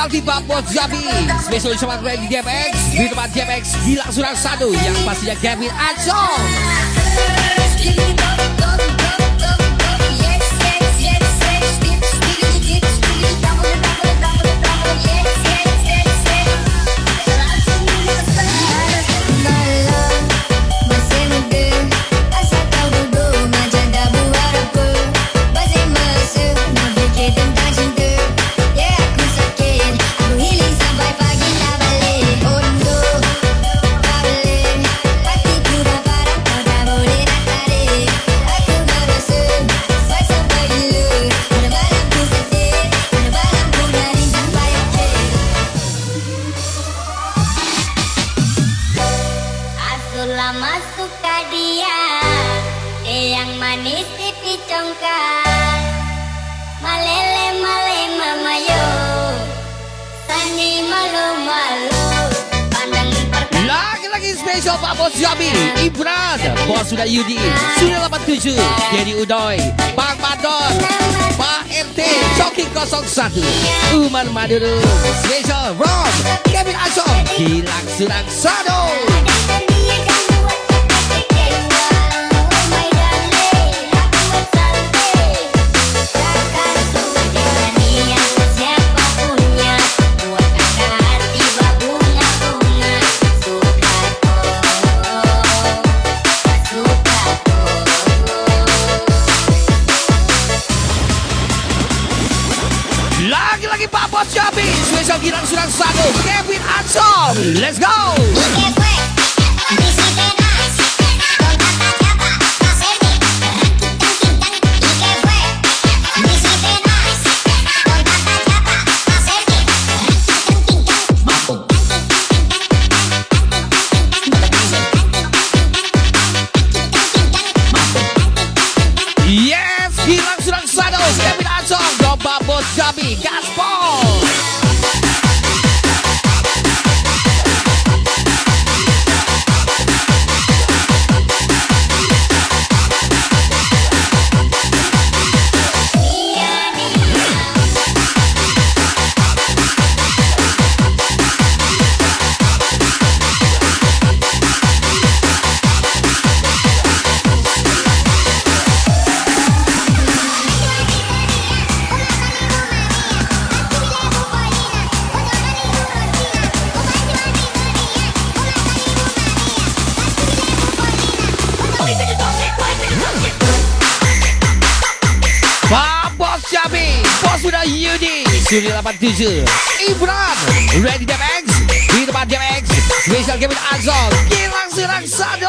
Party Pak Bos Jambi. Spesial ucapan dari DMX di tempat DMX Gilang Surang 1 yang pastinya Kevin Ansong. Masuk ke dia, yang manis pipi congkak, malele male mamayo, sani malu malu, pandangin perkara. Lagi-lagi spesial Pak Bos Jambi, Ibran, Bos sudah Yudi, sudah 87, Dedi Udoy, Bang Madon, Pak RT, Coki 01, Umar Maduru, spesial Ron, Kevin Ansong, Gilang Surang 1. Lagi-lagi Pak Bos Jambi, spesial Gilang Surang 1, Kevin Ansong. Let's go. Yes, Gilang Surang 1, Kevin Ansong, Pak Bos Jambi, gaspol. Pak Bos Jambi, Bos sudah Yudi, sudah 87, Ibran, Ready DMX, di tempat DMX, spesial Kevin Ansong, Gilang Surang 1.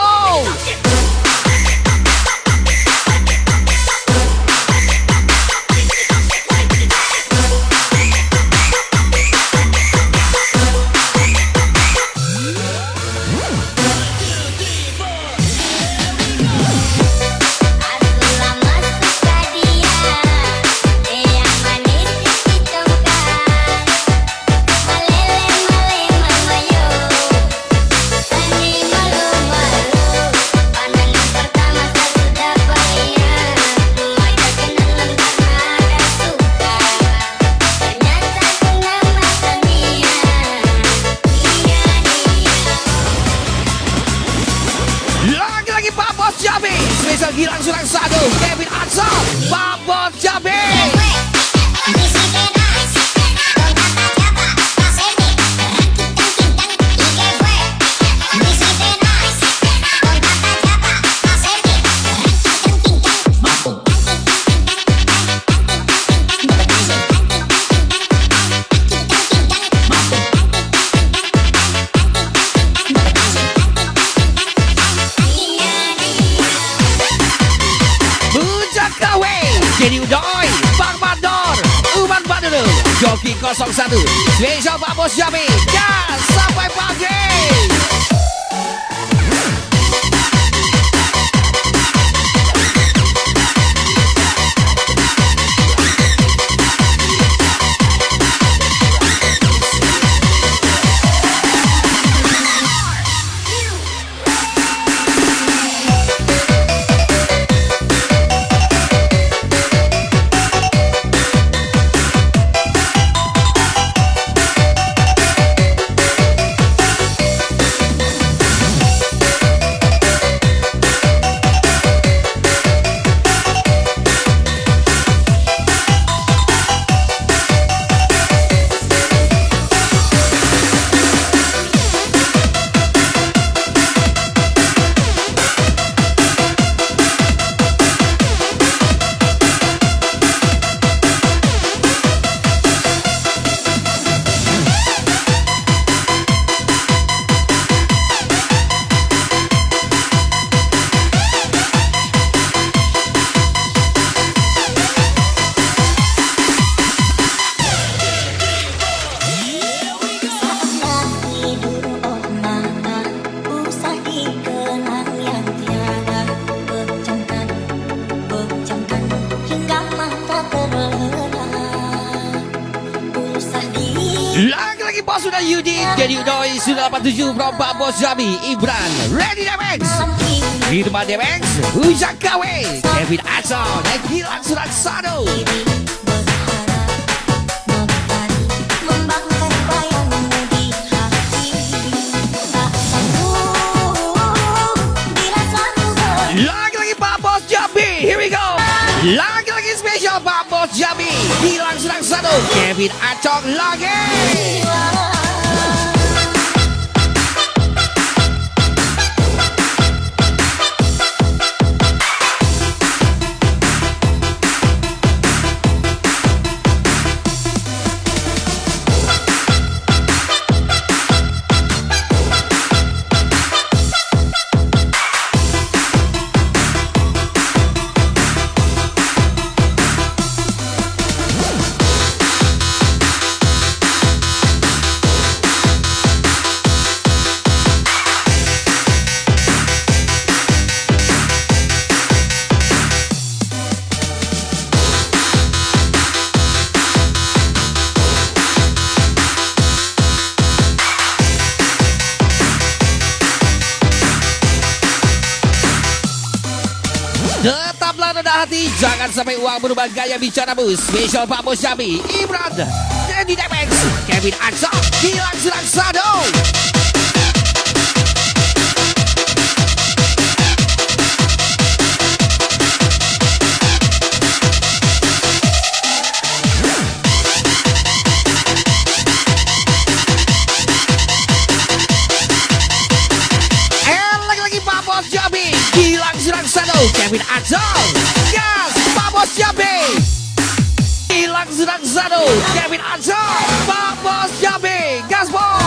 Lagi-lagi Pak Bos Jambi, spesial Gilang Surang 1, Kevin Ansong, Pak Bos Jambi. Dedi Udoy, Bang Madon, Umar Maduru, Joki 01, spesial Pak Bos Jambi, gas sampai pagi. Sudah Yudi, Dedi Udoy, sudah 87 from Pak Bos Jambi, Ibran, Ready Demex, Firman Demex, Ujak Kawe, Kevin Aso, dan Gilang Suraksado. Membangkan bayangmu di hati. Tak sanggup bila selalu Lagi-lagi Pak Bos Jambi, here we go. Lagi-lagi spesial Pak Bos Jambi, Gilang Suraksado, Kevin Acong lagi. Tetaplah rendah hati, jangan sampai uang berubah gaya bicaramu. Spesial Pak Bos Jambi, Ibran, Dedi Demex, Kevin Acong, Gilang Suraksado. Lagi-lagi Pak Bos Jambi, Gilang Suraksado, Kevin Acong, gas Pak Bos Jambi, Gilang Suraksado, Kevin Acong, Pak Bos Jambi, gas bos.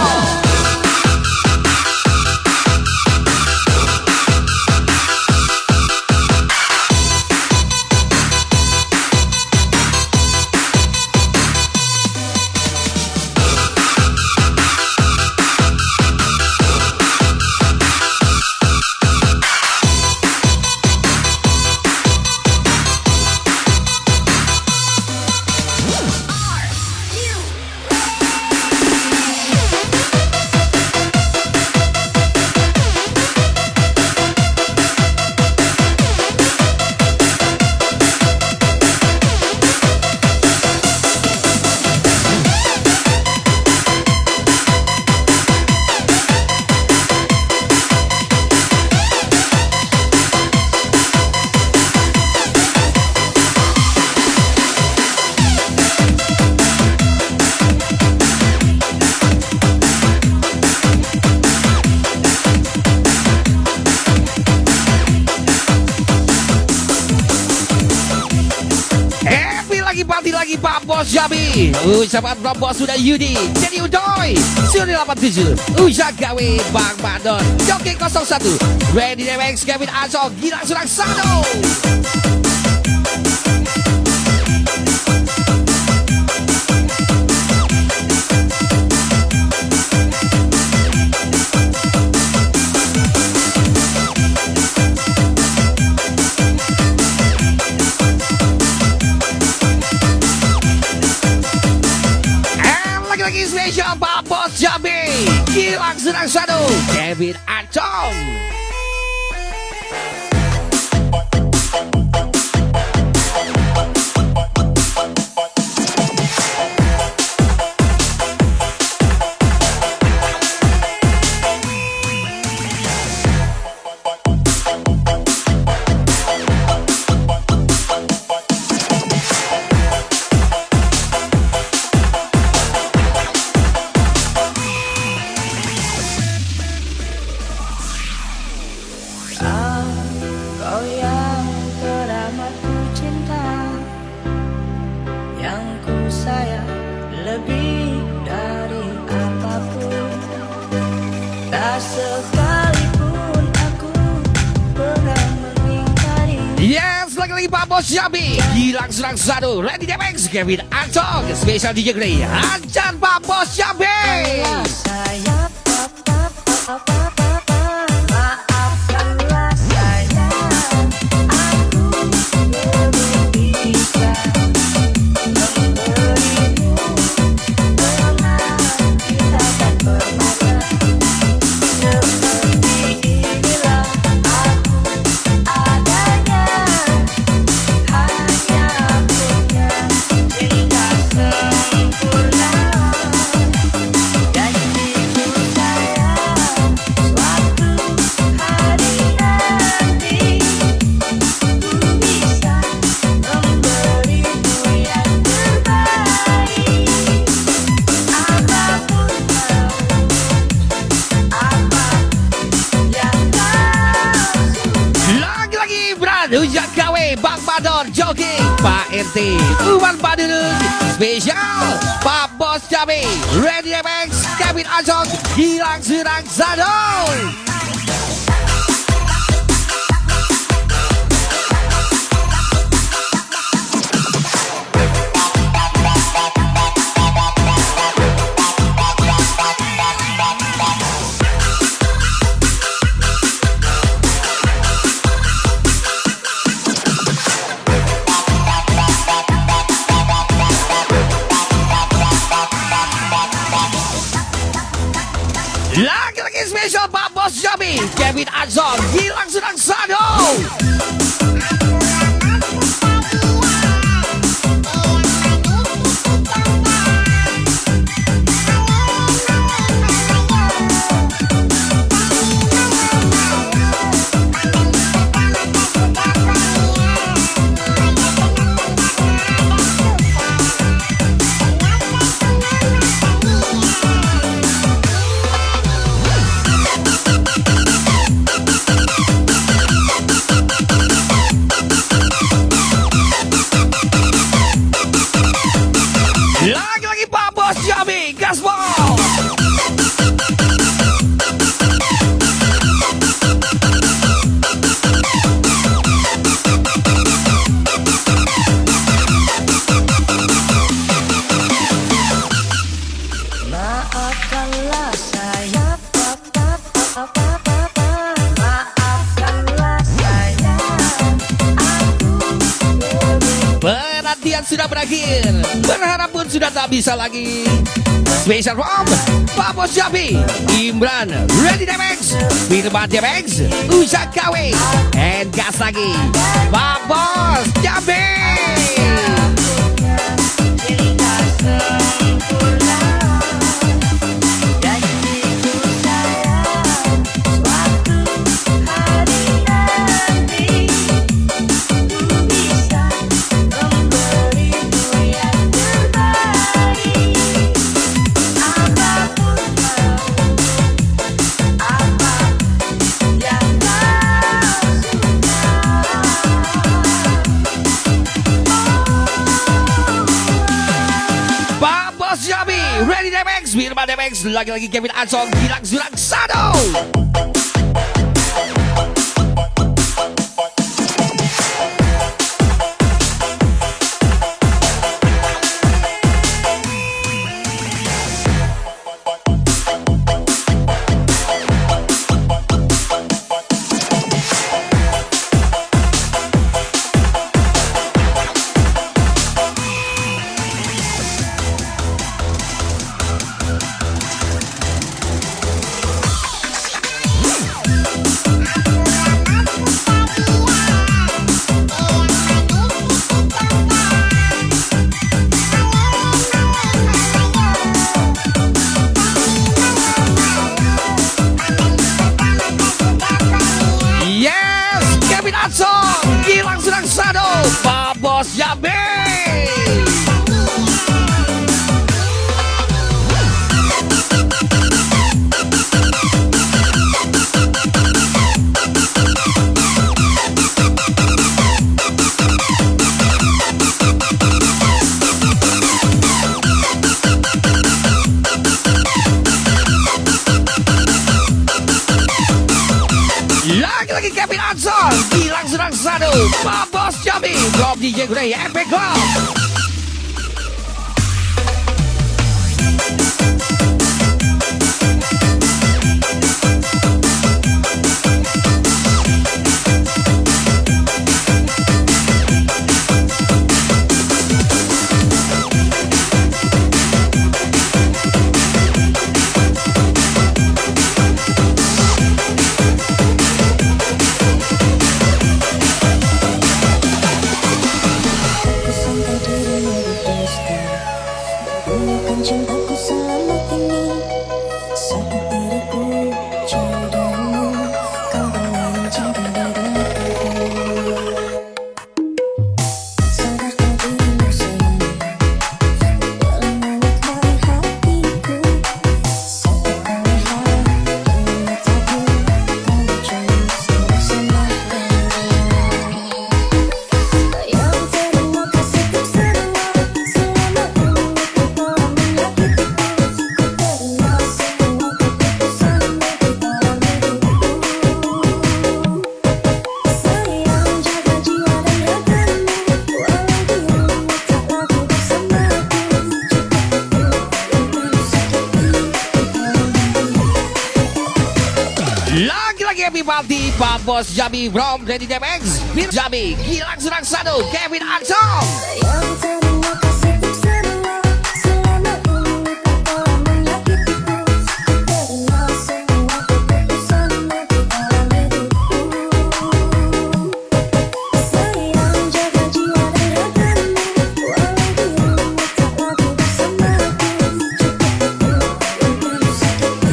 Lagi Pak Bos Jambi, ucapan Pak Bos sudah Yudi, Dedi Udoy, sudah 87, Ujak Gawe, Bang Badon, Joki 01, Ready Demex, Kevin Acong, Gilang Suraksado. Lagi spesial Pak Bos Jambi, Gilang Suraksado, Kevin Acong. Kau yang teramat ku cinta, yang ku sayang lebih dari apapun. Tak sekalipun aku pernah mengingkari. Yes, lagi-lagi Pak Bos Jambi, Gilang Suraksado, Ready Demex, Kevin Acong, spesial DJ Grey, Ajan Pak Bos Jambi. Saya Pak RT Umar Badurun spesial Pak Bos Jambi Randy MX Kevin Ajong Gilang Serang Zadong. Lagi-lagi spesial Pak Bos Jambi Kevin Azon Gilang Serang Sadong. Lagi-lagi Pak Bos Jambi Gaspol. Maafkanlah saya, maafkanlah saya. Penantian sudah berakhir, berharap pun sudah tak bisa lagi. Spesial from Pak Bos Jambi Imran Randy DMX Firman DMX Usak KW and gas lagi Pak Bos Jambi. Cinta sempurna, janjiku sayang, suatu hari nanti ku bisa memberimu yang terbaik. Apapun mau, apa yang kau Pak Bos Jambi Randy DMX Firman DMX lagi-lagi Kevin Ansong Gilang Serang Sadong. Yes, Kevin Ansong Gilang Serang Sadong Pak Bos Jambi. Lagi-lagi Kevin Ansong Gilang Serang Sadong Pak Bos Jambi Rob DJ Grey Epic Club. Ku santai diri lagi everybody, Pak Bos Jambi from Ready Demex, Jambi, Gilang Serang Sadu, Kevin Ancong. Yang terima kasih untuk semua. Selama ini kau telah menyakitiku. Terima semua keputusanmu dalam hidupku. Sayang, jaga jiwa dan ragamu. Walau dirimu tak lagi bersamaku. Cukup itu untuk sakiti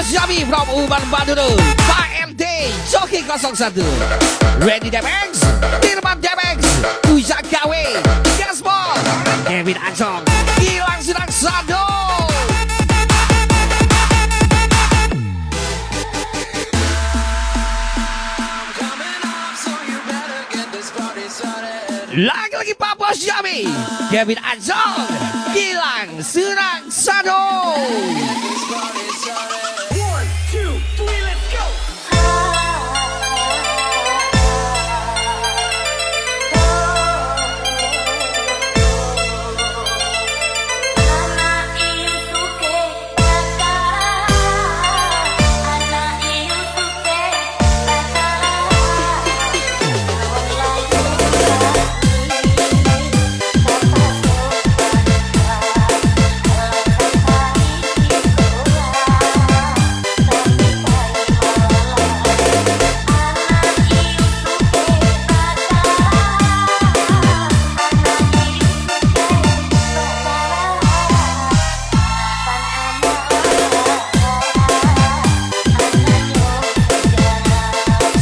Jambi from Uban Bandung, Pak RT, Joki 01, Ready Demex, Dirman Demex, Uja Gawe, Gasbol, Kevin Ancong, Gilang Serang Sadu. Lagi-lagi Pak Bos Jambi, Kevin Ancong, Gilang Serang Sadu.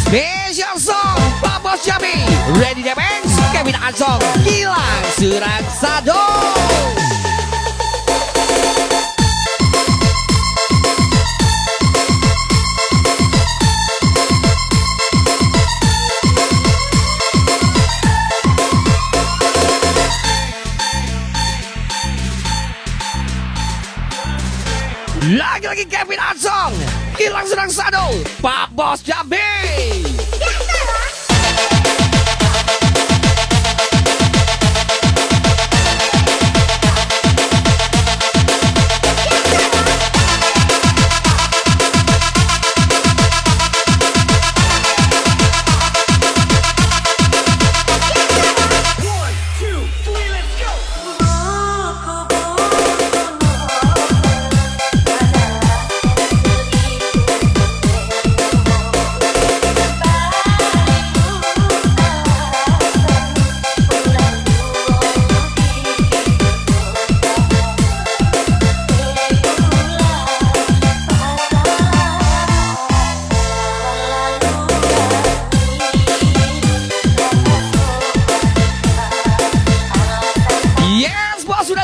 Special song Pak Bos Jambi, Ready Demex, Kevin Ancong, Gilang Serang Sadu. Lagi-lagi Kevin Ancong, Gilang Serang Sadu, Pak Bos Jambi.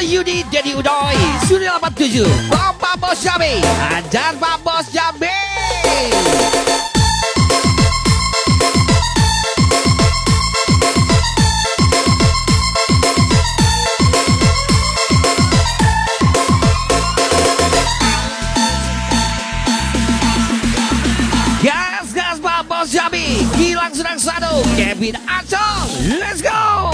Yudi Dedi Udoy Sudah 87 Pak Bos Jambi dan Pak Bos Jambi. Gas Pak Bos Jambi, Gilang Serang Sadu, Kevin Ancong. Let's go.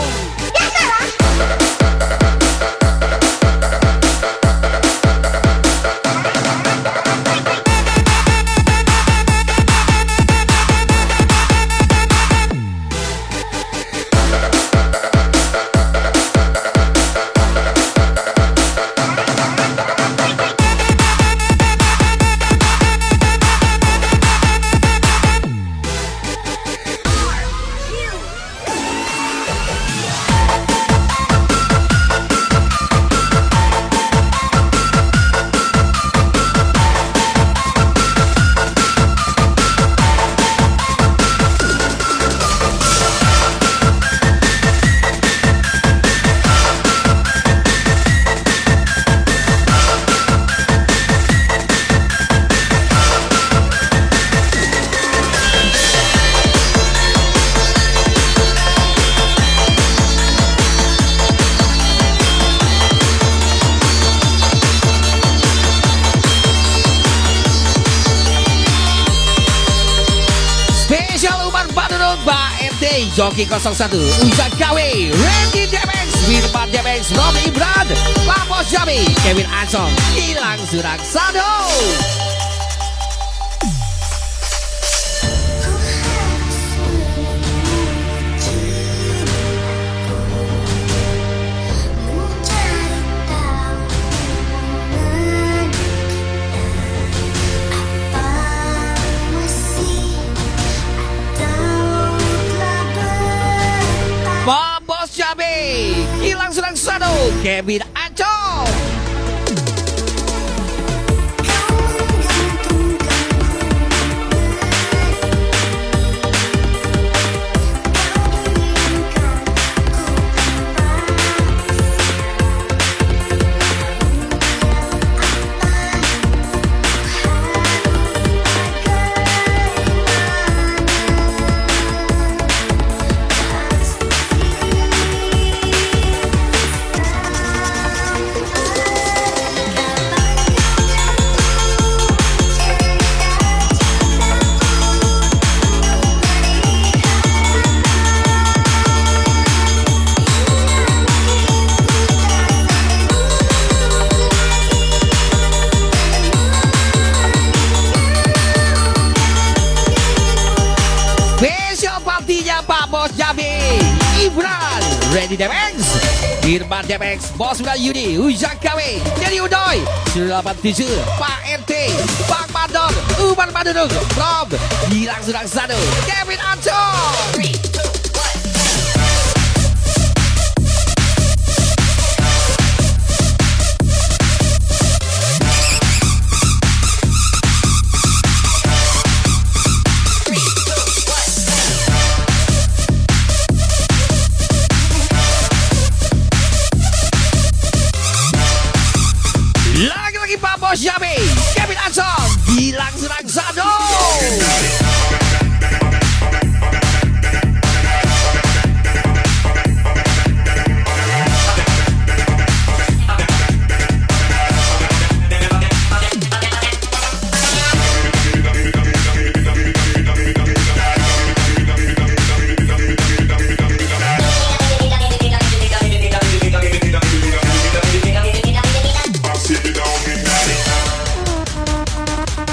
Bandung, Pak RT, Joki 01, Ujang KW, Randy Demex, Firman Demex, Rob Ibran, Pak Bos Jami, Kevin Ansong, Gilang Suraksado. Pak Bos Jami, Gilang Suraksado, Kevin Ansong. Besok partinya Pak Bos Jami, Ibran, Randy Demex, Firman Demex, Bos Udah Yudi, Ujang KW, Jadi Udoy, 87, Pak RT, Bang Bandor, Umar Maduduk, Rob, Gilang Suraksado, Kevin Ansong. Lagi-lagi Pak Bos Jami, Kevin Ansong, Gilang Suraksado.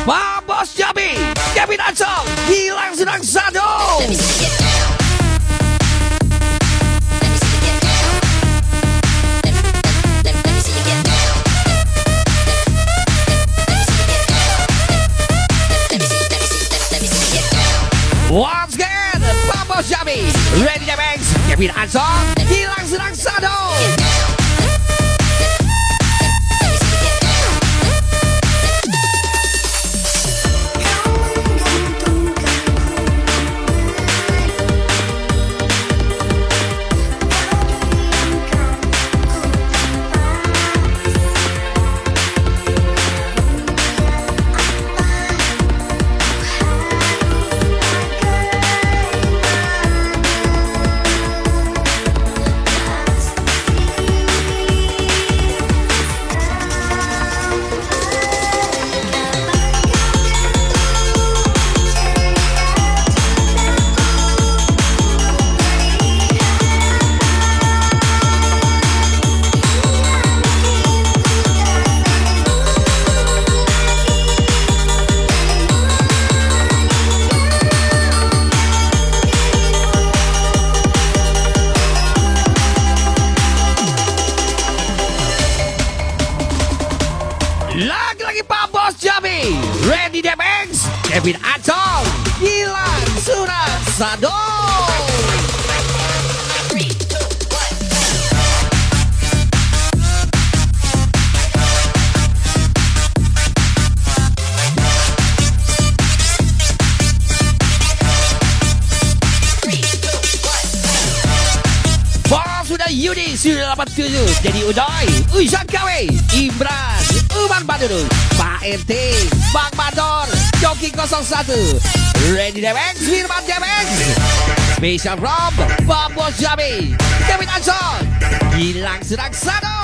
Pak Bos Jami, Kevin Ansong, Gilang Suraksado. Once again, Pak Bos Jami, Randy Demex, Kevin Ansong, Gilang Suraksado. Lagi-lagi Pak Bos Jami, Randy Demex, Kevin Ansong, Gilang Suraksado. Bos Udah Yudi, 87, Jadi Udoy, Ujang KW, Ibran, Umar Badurun, Pak RT, Bang Bandor, Joki 01, Randy Demex, Firman Demex, Special Rob, Pak Bos Jami, Kevin Ansong, Gilang Suraksado.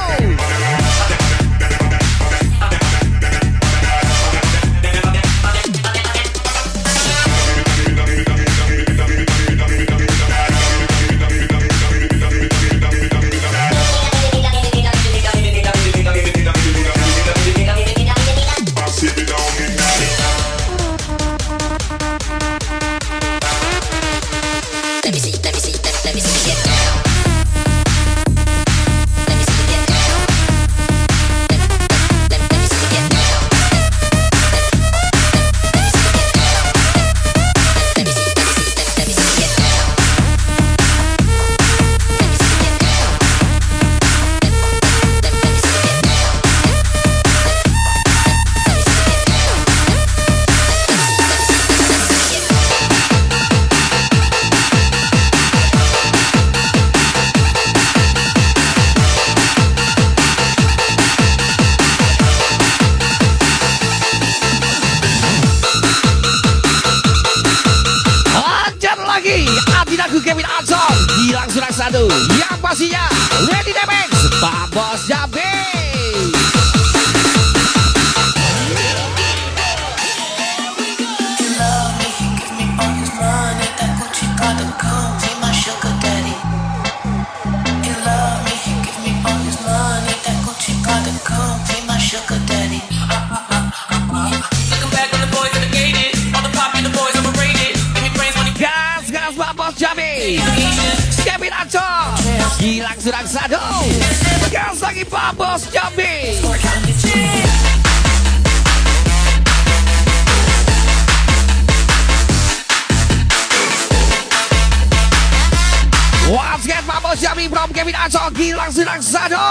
hilang surat satu. Yang pastinya Lady Demex, Pak Bos Jambi. Gas, gas Pak Bos Jambi. Kevin Acong, hilang surat satu. Gas lagi Pak Bos Jambi. Once again Pak Bos Jambi from Kevin Acong, hilang surat satu.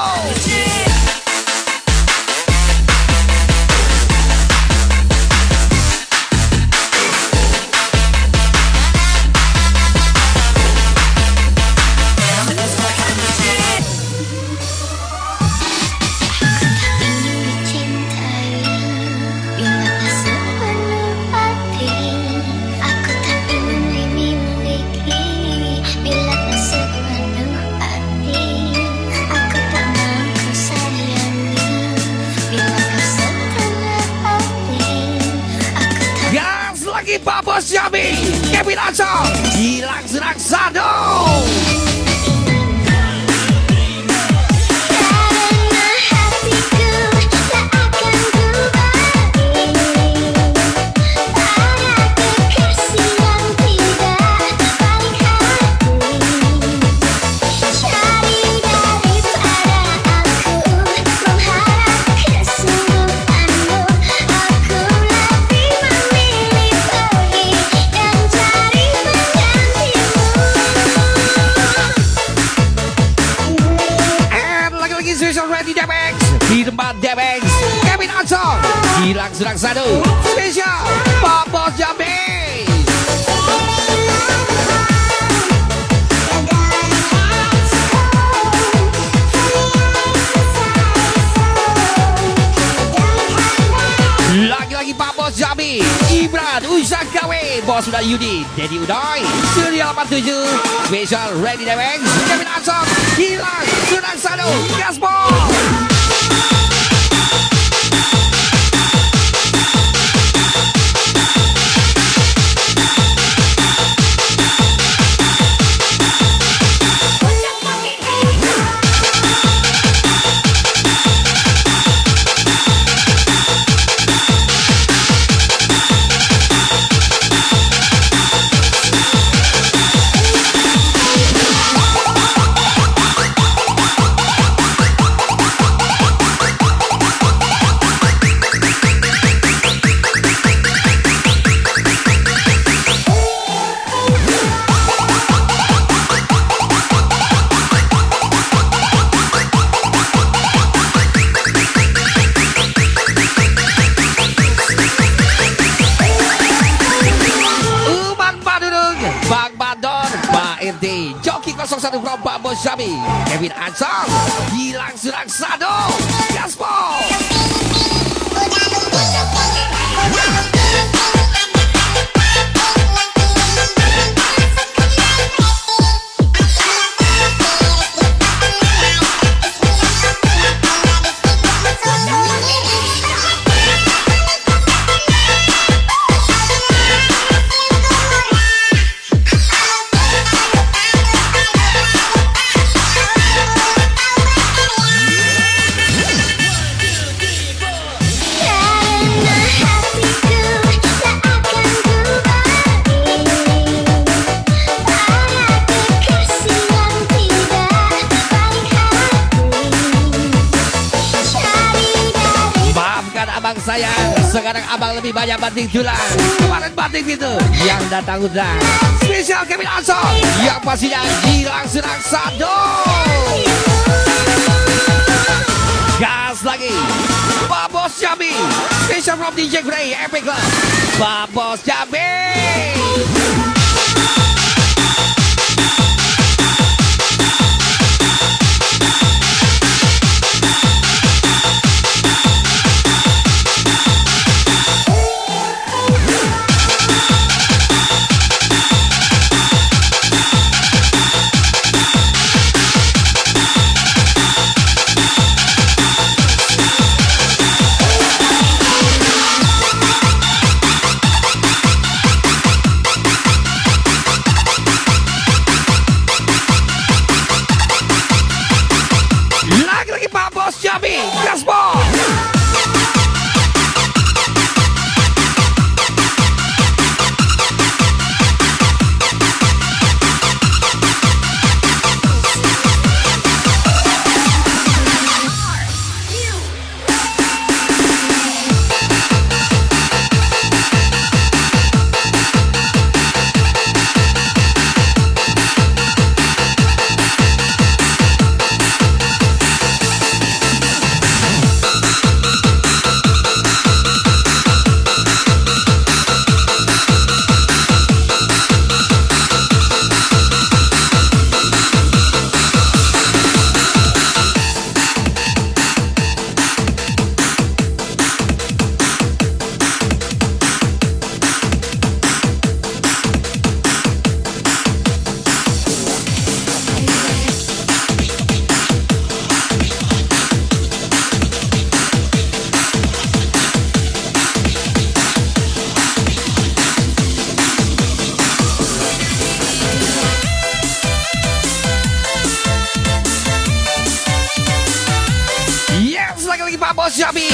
Pak Bos Jambi, Kevin Acong, hilang surat satu. Lady Demex, di tempat Demex, Kevin Acong, hilang surat satu. Spesial Pak Bos Jambi. Lagi-lagi Pak Bos Jambi, Ibran, Usak Gawe, Bos Udah Yudi, Dedi Udoy, Studio 87, Spesial Lady Demex, Kevin Acong, hilang surat satu. Gaspol. Joki 01 from Pak Bos Jambi, Kevin Acong, hilang surat satu. Gaspol. Abang sayang, sekarang abang lebih banyak banting tulang. Kemarin banting gitu, yang datang udah spesial Kevin Acong, yang pastinya hilang surat satu. Gas lagi Pak Bos Jambi, spesial from DJ Grey Epic Club, Pak Bos Jambi.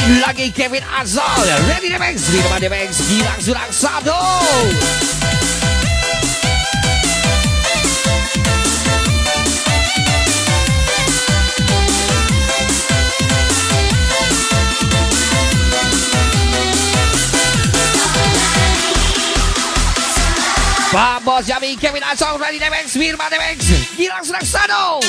Lagi Kevin Azal, Ready Demex, Rima Demex, Gilang Surang Sado. Pak Bos Yami, Kevin Azal, Ready Demex, Rima Demex, Gilang Surang Sado.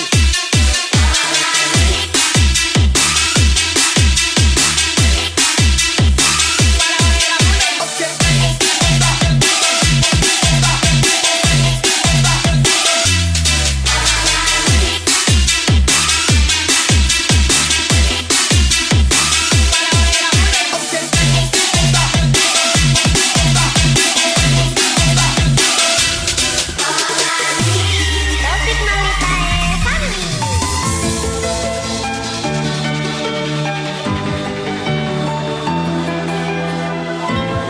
Topik Malitae Family.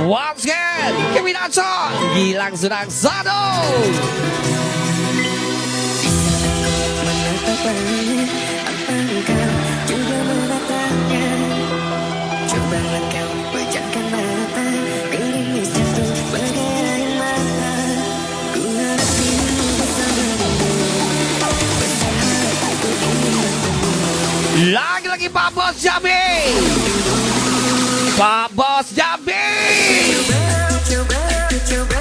Once again, Kevin Azal, Gilang Surang Sado. Cobalah kau pejamkan mata, gerimis jantung bagai air mata. Ku harap dirimu bersamamu, bersahabat aku ingin bertemu. Lagi-lagi Pak Bos Jambi. Pak Bos Jambi. Coba, coba,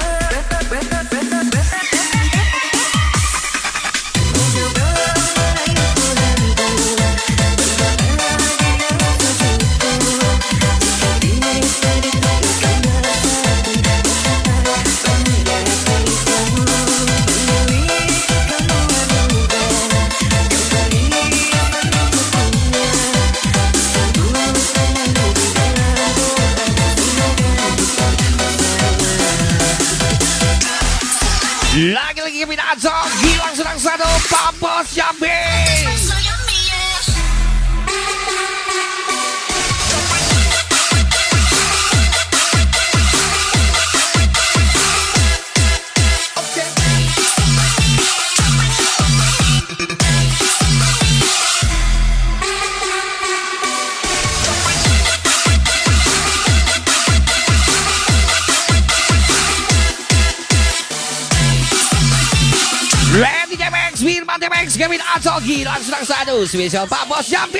Lagi-lagi Kevin Azal, Gilang Surang Sado, Pak Bos Jambi. Ready Demex, Firman Demex, Kevin Azal, Gilang Surang Sado, spesial Pak Bos Jambi.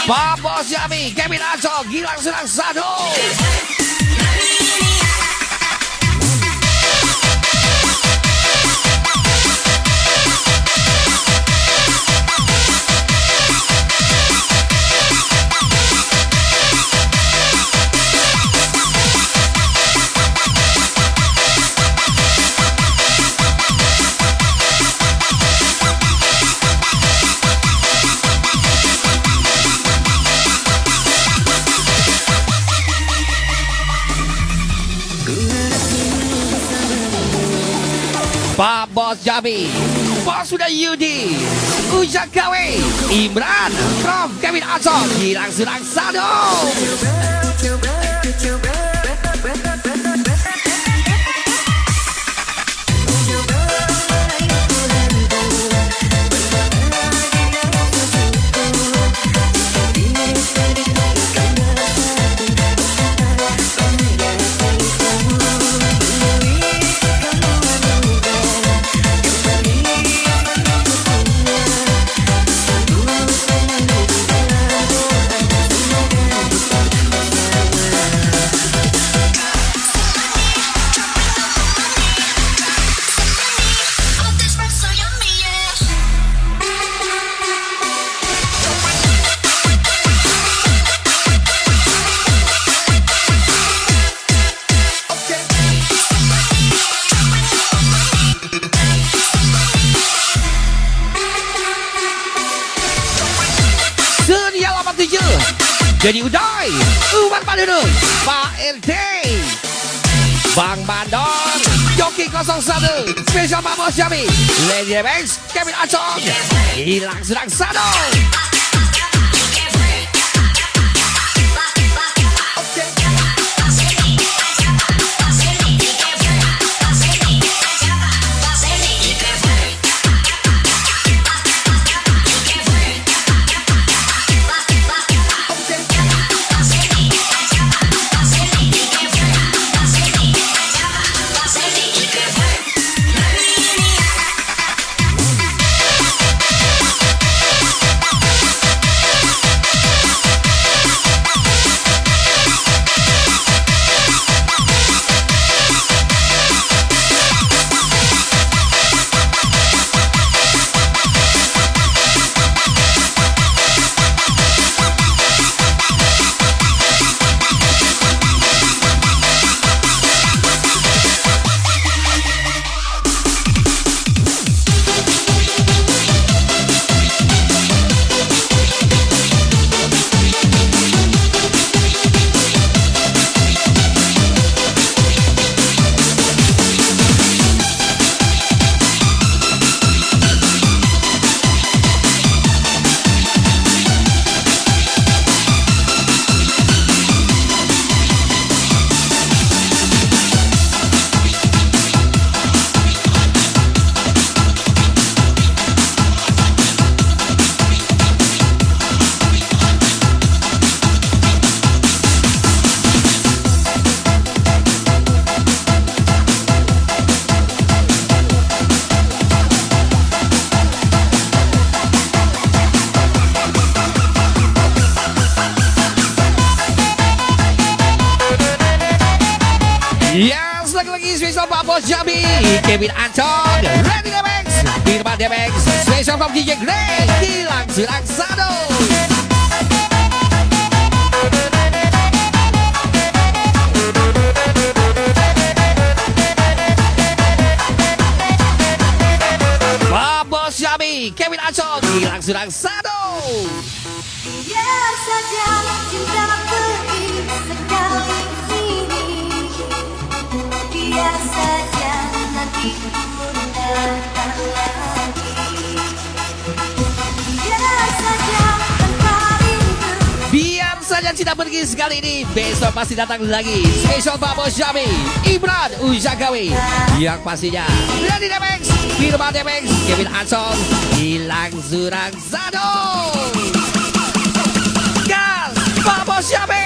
Pak Bos Jambi, Kevin Azal, Gilang Surang Sado. Pak Bos Jambi, Bos sudah Yudi, Ujang Kawe, Imran, Prof, Kevin Azal, Gilang Surang Sado. Jadi Uday, Umar Padunung, Pak RT. Bang Bandor, Joki 01, spesial Pak Bos Jambi, Lady Banks, Kevin Acong, hilang sedang satu. Yang lagi spesial Pak Bos Jambi, Kevin Acong, Randy Demex, Firman Demex, spesial from DJ Grey, hilang sedang satu. Pak Bos Jambi, Kevin Acong, hilang sedang satu. Biar saja cinta pergi sekali ini. Biar saja nanti pun datang lagi. Biar saja tanpa rindu. Biar saja cinta pergi sekali ini, besok pasti datang lagi. Spesial Pak Bos Jambi, Ibran Ujagawi, yang pastinya Randy Demex, Firman Demex, Kevin Acong, hilang surang satu. Gas Pak Bos Jambi.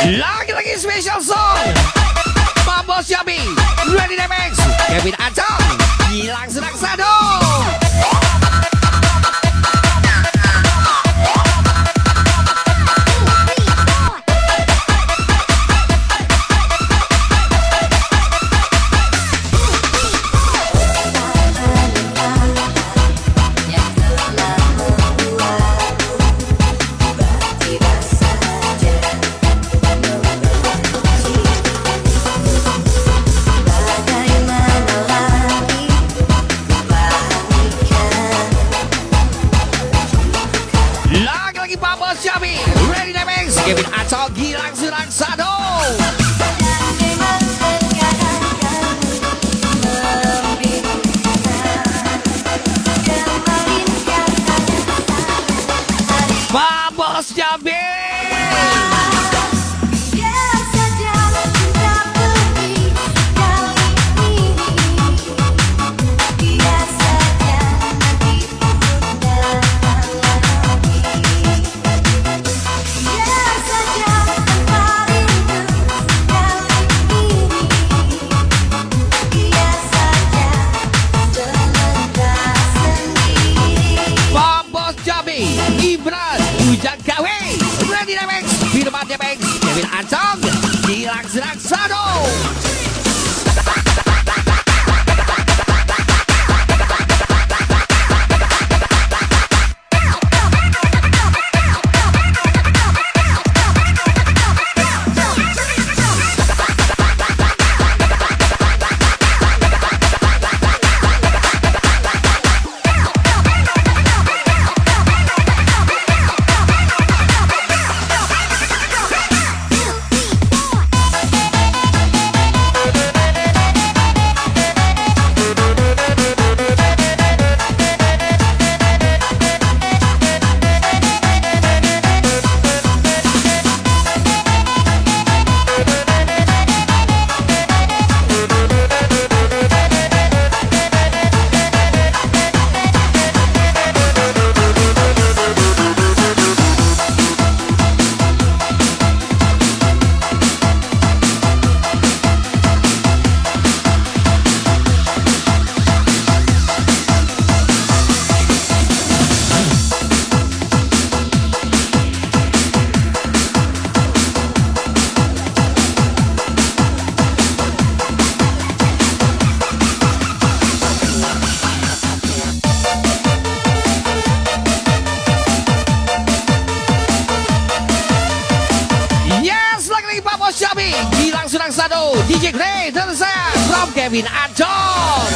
Lagi-lagi special song Pak Bos Jambi, Randy Demex, Kevin Acong, hilang sedang satu. Yang telah membuatmu tiba-tiba saja bagaimana lagi kupahamikan. Lagi-lagi Pak Bos Jambi, Randy Demex, Kevin Acong, hilang sedang satu. Dan memang terkadang kamu membingungkan, memainkan hari. Pak Bos Jambi. Biar saja cinta pergi kali ini. Biar saja nanti pun datang lagi. Biar saja tanpa rindu kali ini. Biar saja sementara sendiri. Pak Bos Jambi, Ibran Ujagawi, Randy Demex, Firman Demex, Kevin Acong, hilang Seraksado. Syabi, Gilang Surangsado, DJ Grey, dan saya from Kevin Anton.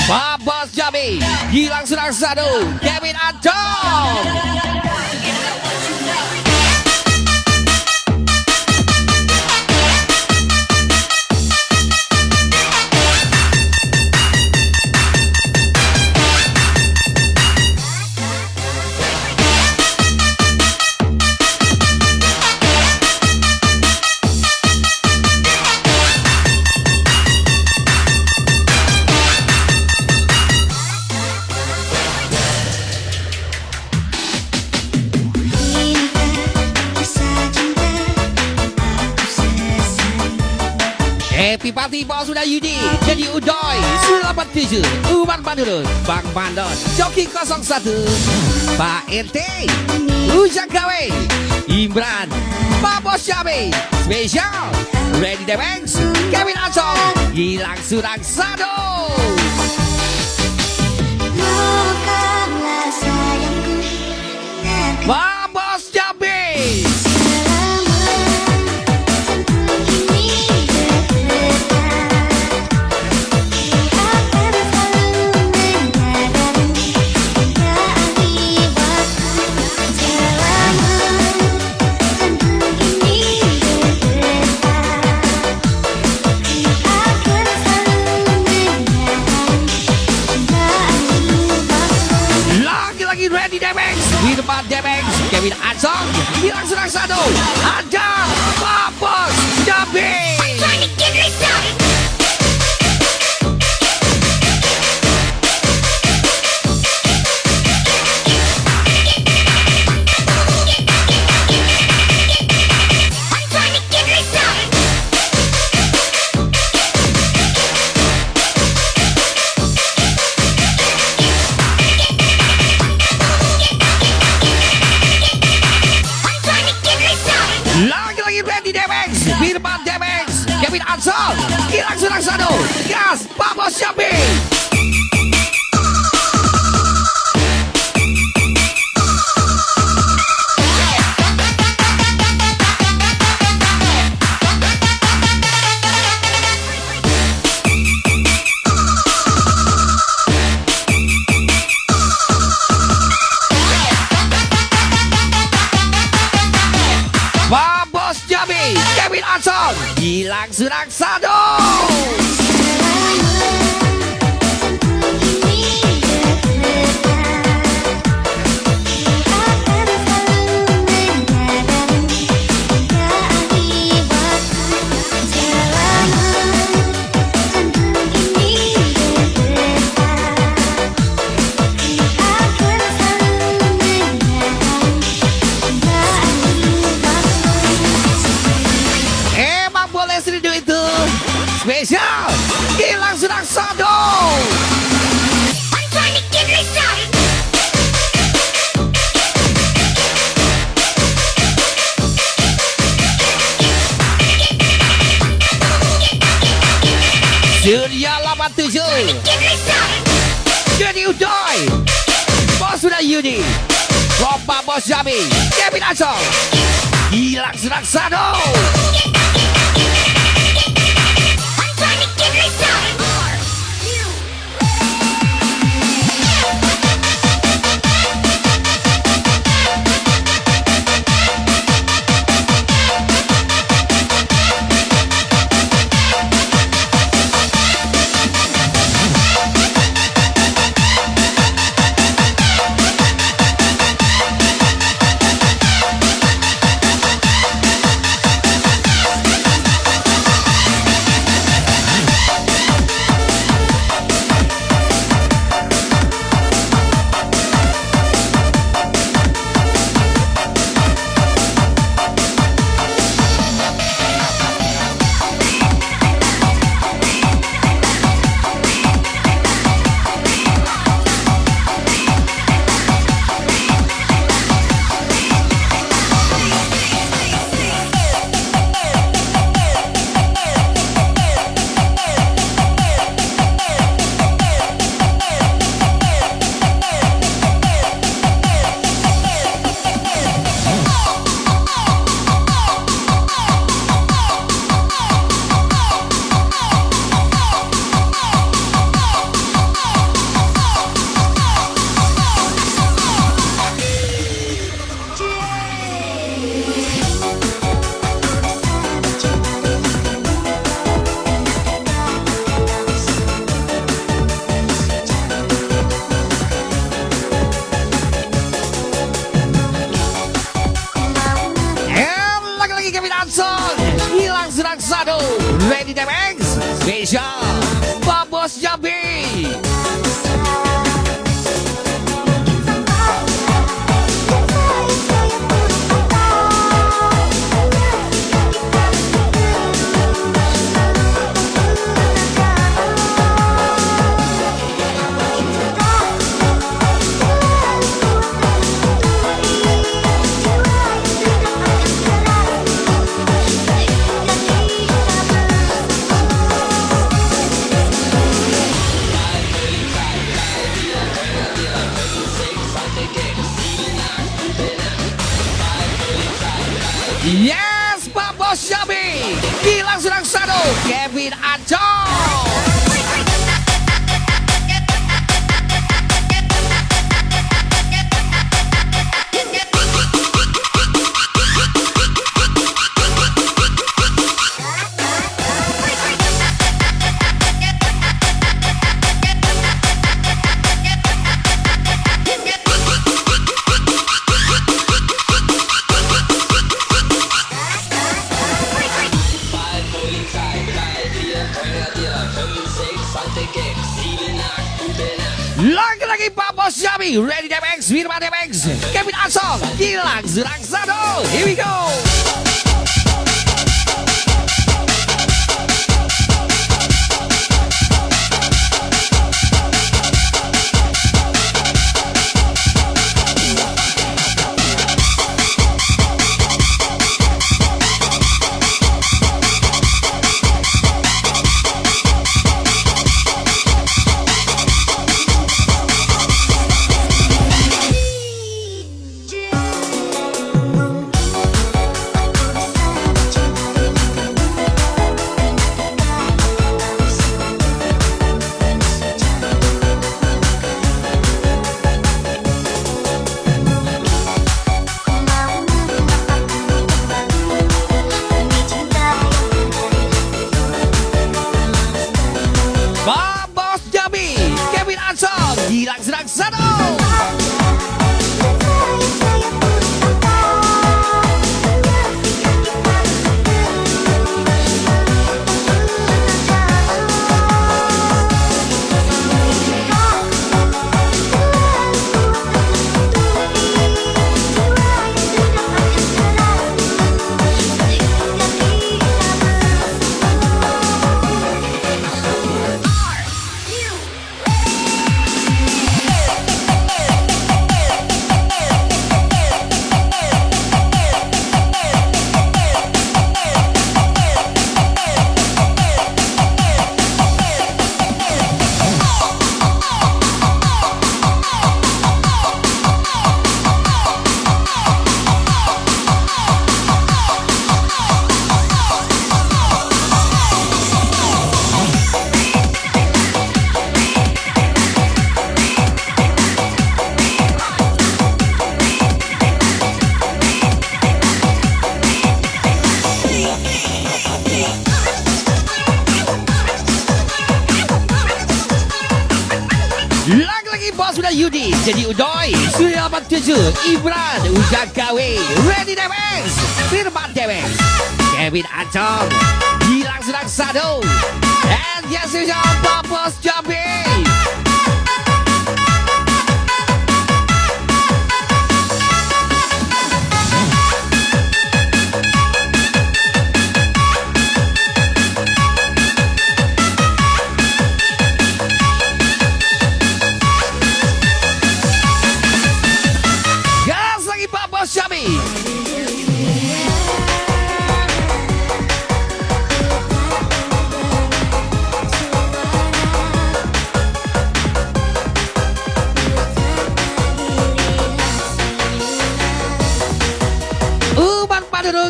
Babas Jambi, Gilang Surangsado, Kevin Anton. Happy party bos sudah Yudi, jadi Udoy, 97, Umar Bandurun, Bang Bandon, Joki 01, Pak RT, Ujang Gawe, Imran, Pak Bos Jambi, Special, Ready Debanks, Kevin Anton, Gilang Surangsado. Bukanlah sayangku, Pak Bos Jambi. Ready Debanks, di depan Debanks, Kevin Anton, Gilang Surangsado, ada Pak Bos Jambi. Lagi-lagi Randy Debanks, Firman Debanks, Kevin Anton, Gilang Surangsado, gas, Pak Bos Jambi. Pak Bos Jambi, Kevin Anton, Gilang Surangsado. spesial Gilang Sedang Sado. Surya 87 Jadi Udoy Bos sudah Yudi Ropa Bos Jambi Kevin Asong Gilang Sedang Sado. Gilang Sedang Sado Ready Demex Spesial Pak Bos Jambi. Yes, Pak Bos Jambi Gilang Sedang Sado Kevin Ancol. Lagi-lagi Pak Bos Jambi Ready Demex Firman Demex Kevin Ancol Gilang Sedang Sado. Here we go. sudah Yudi, jadi Udoy, Surya 87, Ibran, Ujang Kawe, Randy Demes, Firman Demes, Kevin Acong, Gilang Seraksado, and yes, Pak Bos Jambi. Gas lagi Pak Bos Jambi.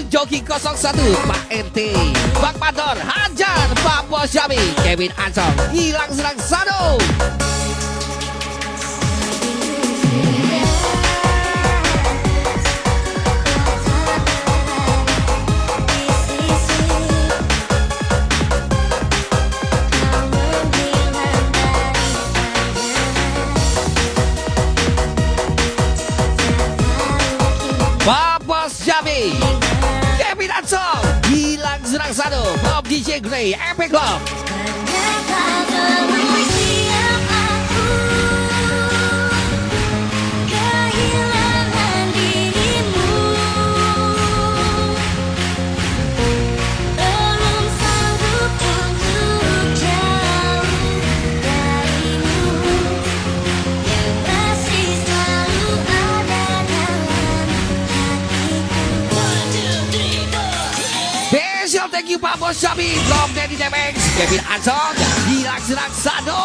Joki 01 Pak RT, Bang Pador, Hajar, Pak Bos Jambi, Kevin Acong, Gilang Seraksado. Pak Bos Jambi, Kevin Acong, Gilang Seraksado, Bob DJ Grey, Epic Club. Kehilangan dirimu, belum sanggup untuk jauh darimu, yang masih selalu ada dalam hatiku. Special thank you Pak Bos Jambi, Bob Daddy Demex, Kevin Acong, Gilang Seraksado.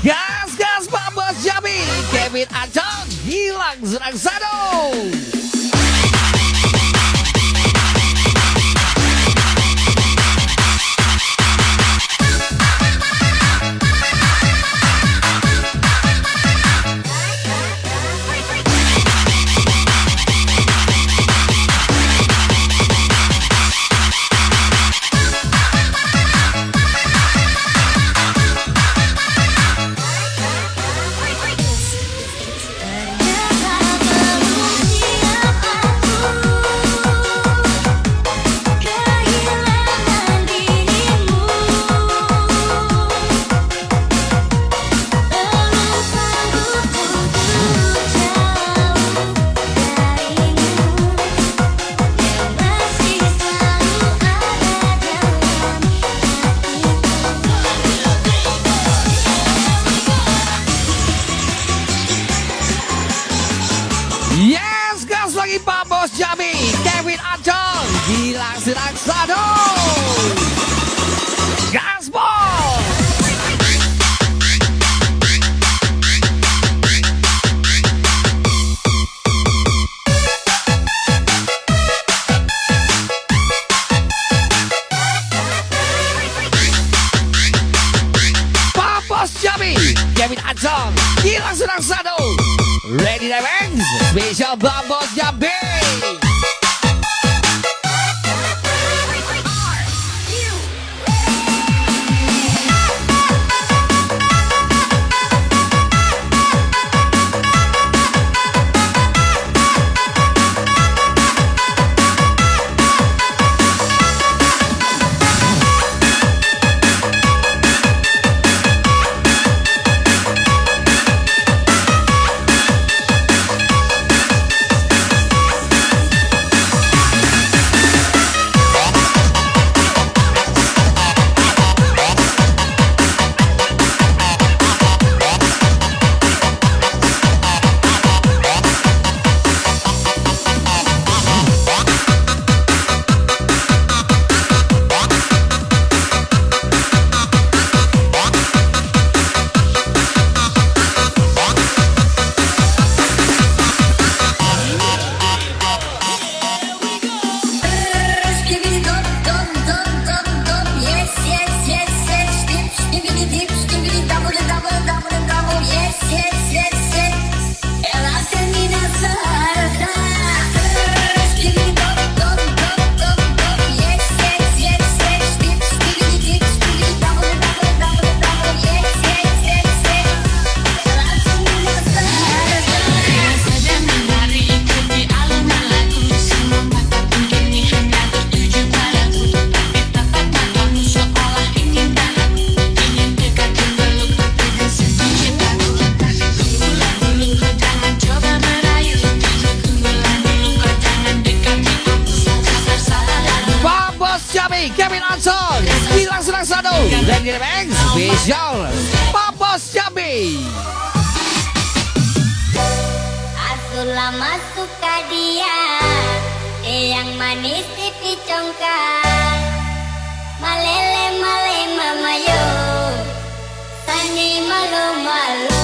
Gas Pak Bos Jambi, Kevin Acong, Gilang Seraksado. Kehilangan dirimu, belum sanggup untuk jauh darimu, yang masih selalu ada dalam Yes, gas lagi Pak Bos Jambi, Kevin Acong, Gilang Seraksado. Gas Bos. Pak Bos Jambi, Kevin Acong, Gilang Seraksado. Ready Demex, Special Pak Bos Jambi. Jambi, Kevin Anson, Gilang Suraksado, dan Diremeng spesial Papos Jambi. Asulah masuk ke dia, yang manis pipi congkak, malele male mamayo, tani malu malu.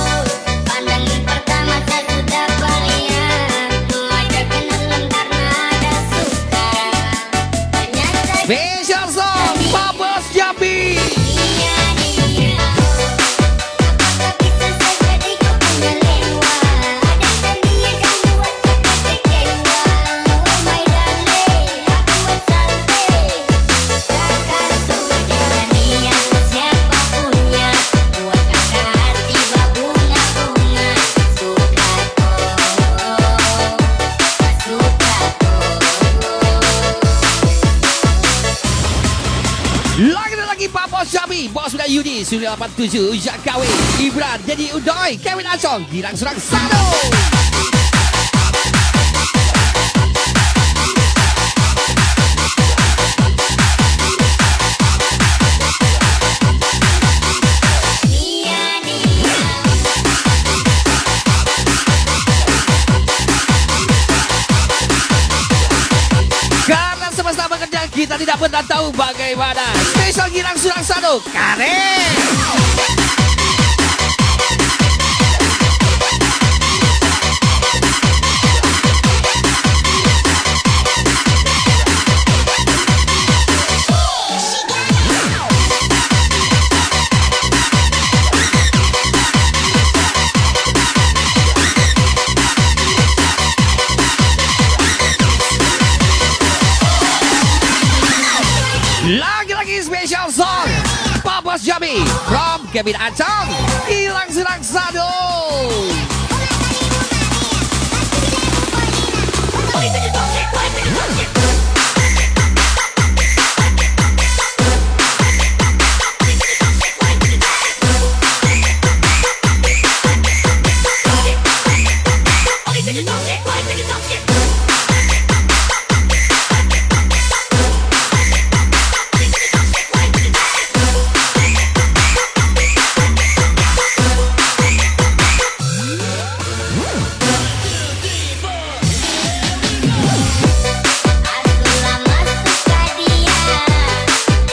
Pandangan pertama saya sudah balian, ada kenalan karena ada suka. Ternyata Spesial song Papos Jambi. dia, apakah bisa saya jadi kau punya lewa? Ada tandingnya kamu buat kakak kecewa. Oh my darling, aku bersantai. Kakak sudah niat siapa punya, buat kakak hati berbunga-bunga. Suka Lagi dan lagi Papos Jambi, Bos Sudah Yudi, 987, Jak Kawi, Ibran, Dedi Udoy, Kevin Anson, Gilang Suraksado. Karena semesta bekerja, kita tidak pernah tahu bagaimana. Spesial Gilang Suraksado, keren. Lagi-lagi spesial song Papos Jambi from Kevin Anson, Gilang Suraksado. Asulah masuk ke dia,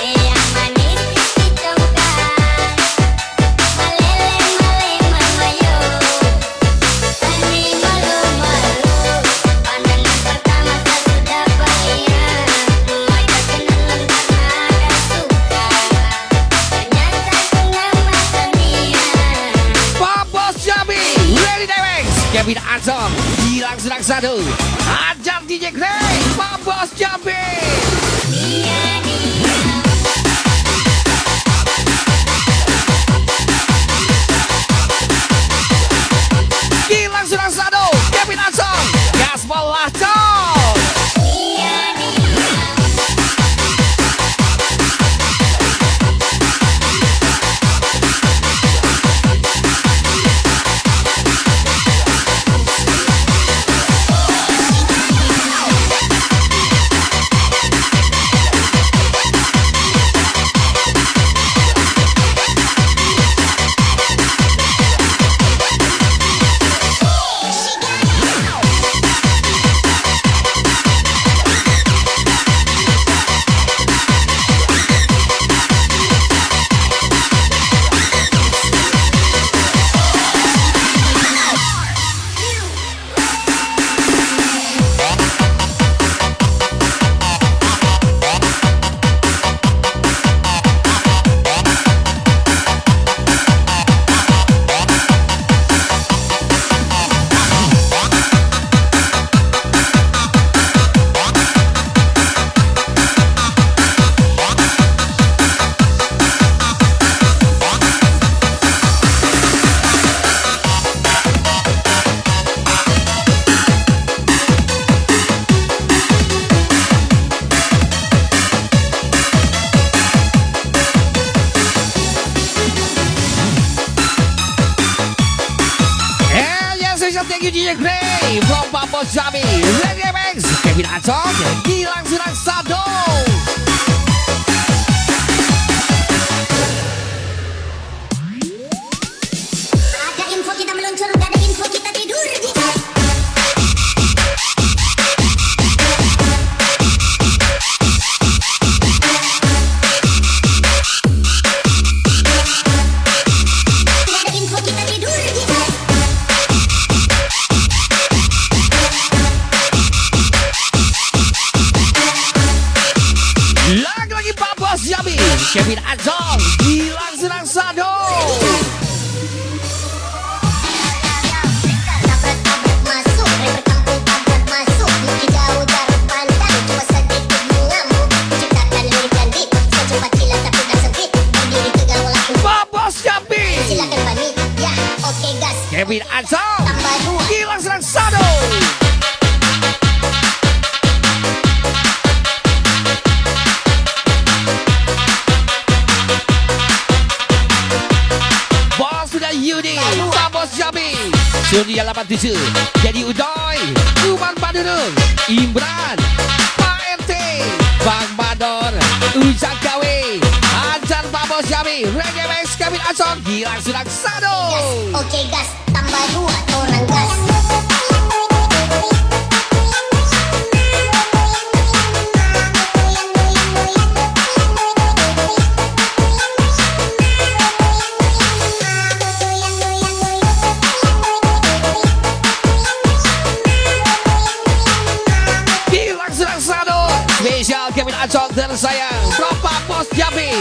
yang manis pipi congkak, malele male mamayo, tani malu malu. Pandangan pertama saya sudah balian, ada kenalan karena ada suka. Ternyata tengah mata dia. Papos Jambi, Ready Dewex, Kevin Anson, Gilang Suraksado, Ajar DJ Grey, Papos Jambi. Gilang Suraksado, Kevin Anson, Gaspol Lacon. Thank you DJ Gray from Papos Jambi, Ready Max, Kevin Anson, Gilang Suraksado. Kevin Ancong, Gilang Senang Sado. Tabrak-tabrak masuk, rapper kampung tabrak masuk. Meski jauh jarak pandang, cuma sedikit mengamuk. Ciptakan lirik dan beat, secepat kilat tapi tak sempit. Berdiri tegang walau Pak Bos Jambi, silakan pamit, ya oke gas. Kevin Ancong, Tambah dua. Gilang Senang Sado. Bos sudah Yudi, Pak Bos Jambi, Surya 87, Jadi Udoy, Uman Badurung, Imran, Pak RT, Bang Bador, Ujang Kawe, Ajar Pak Bos Jambi, Reggae Max, Kevin Ancong, Gilang Senang Sado. Oke gas, tambah dua orang gas. Gilang Senang Sado, spesial Kevin Ancong tersayang, Propa Bos Jambi.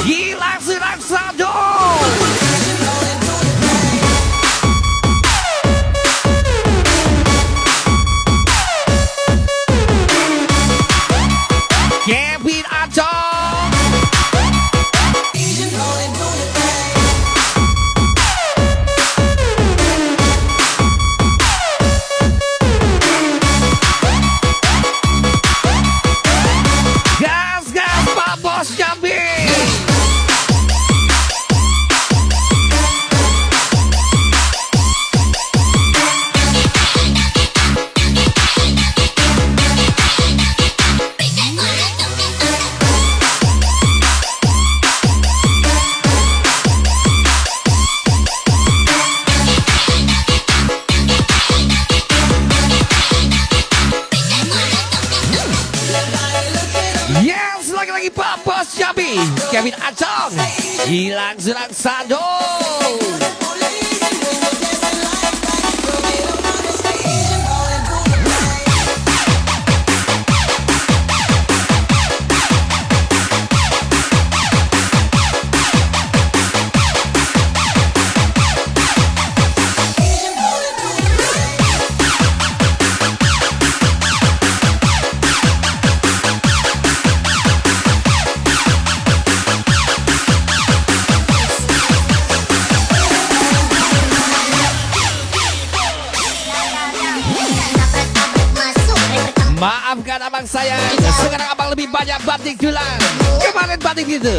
Gilang Senang Sado. Kevin Ancong. Gas, gas, Pak Bos Jambi. Yes, lagi-lagi Pak Bos Jambi, Kevin Ancong, Gilang Senang Sado. Tabrak-tabrak masuk, rapper kampung Maafkan abang saya, sekarang abang lebih banyak batik tulang. Kemarin batik itu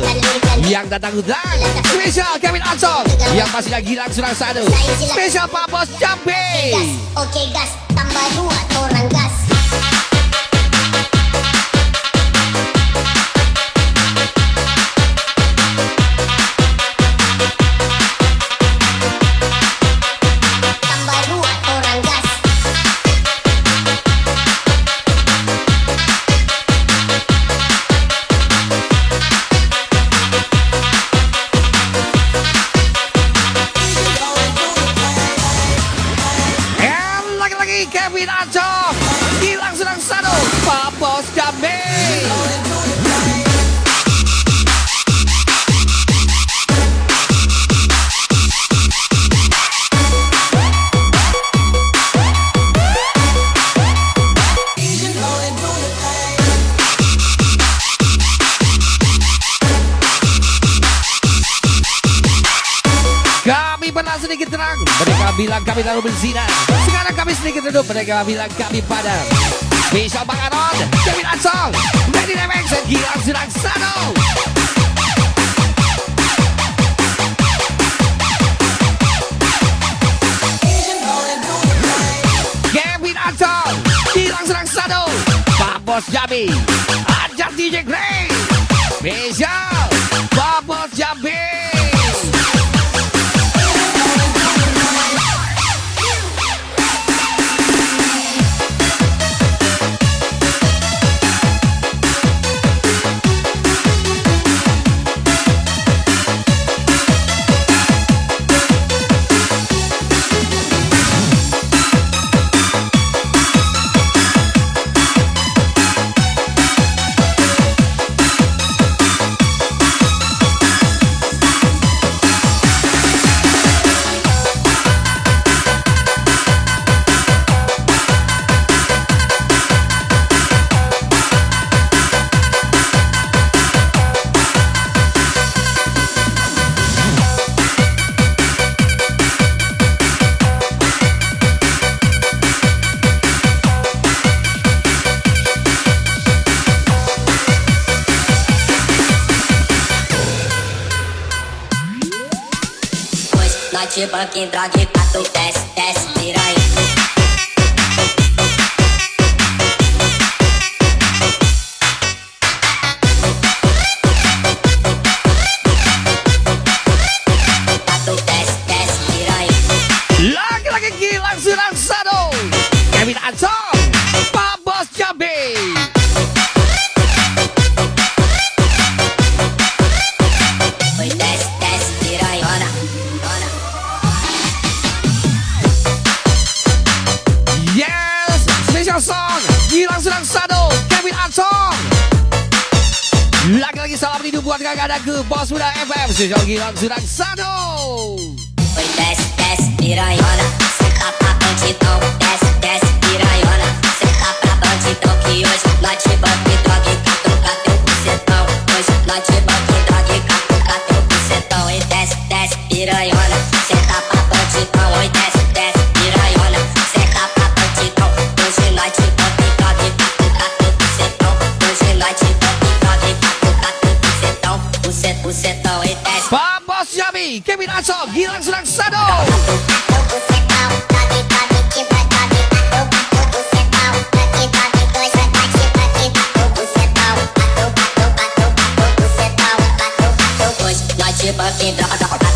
yang datang hutan, spesial Kevin Ancong, yang pastinya Gilang Senang Sado, spesial Pak Bos Jambi. gas. Oke gas, tambah dua orang gas. Tambah dua orang gas. And lagi-lagi Kevin Ancong, Gilang Senang Sado, Pak Bos Jambi. Kami pernah sedikit terang, mereka bilang kami terlalu berzina. Sekarang kami sedikit redup, mereka bilang kami padam. Spesial Bang Aron, Kevin Ancong, Ready Remix, dan Gilang Senang Sado. Kevin Ancong, Gilang Senang Sado, Pak Bos Jambi, Ajar DJ Grey, spesial Pak Bos Jambi. Noite, banquinho, droga e pato, desce, desce, piranha. Pato, desce, desce, piranha. Lagi-lagi Gilang Surangsado, Kevin Ansong, Pak Bos Jambi. Oi, desce, desce, piranhona, dona. Yes, special song Gilang Surangsado, Kevin Ansong. Lagi-lagi salam rindu buat kakak-kakakku Bos Muda FM, special Gilang Surangsado. Oi, desce, desce, piranhona. Senta pra bandidão, desce, desce, piranhona. Senta pra bandidão que hoje nós te banco e droga e catuca teu bucetão. Hoje nós te banco e droga e catuca teu bucetão. Oi, desce, desce, piranhona. Senta pra bandidão, oi, desce, desce, piranhona. Senta pra bandidão. Hoje nós te banco e droga e catuca teu bucetão. Hoje nós te banco e droga e catuca teu bucetão. Bucetão, oi, desce. Pak Bos Jambi, Kevin Ansong, Gilang Surangsado. Hoje nós te banquinho, droga, droga,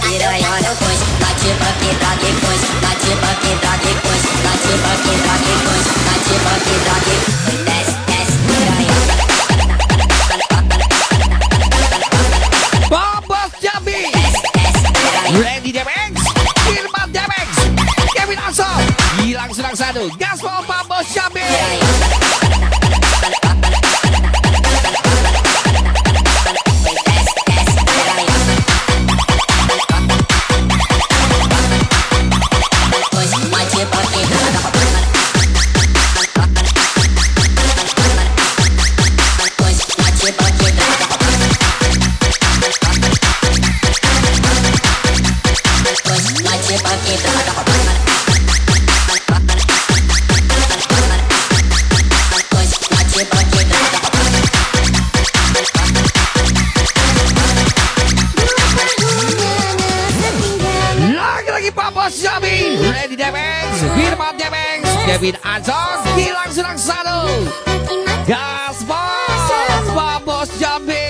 piranhona, hoje nós te banquinho, droga e coisa. Nós te banquinho, droga e coisa. Nós te banquinho, droga e coisa. Nós te banquinho, droga e coisa. Desce, desce, piranhona. Pak Bos Jambi, Desce, desce, piranhona. Randy Demex, Firman Demex, Kevin Ansong, Gilang Surangsado, Gaspol Pak Bos Jambi. Lagi-lagi Pak Bos Jambi, Randy Demex, Firman Demex, Kevin Ansong, Gilang Surangsado, Gaspol Pak Bos Jambi.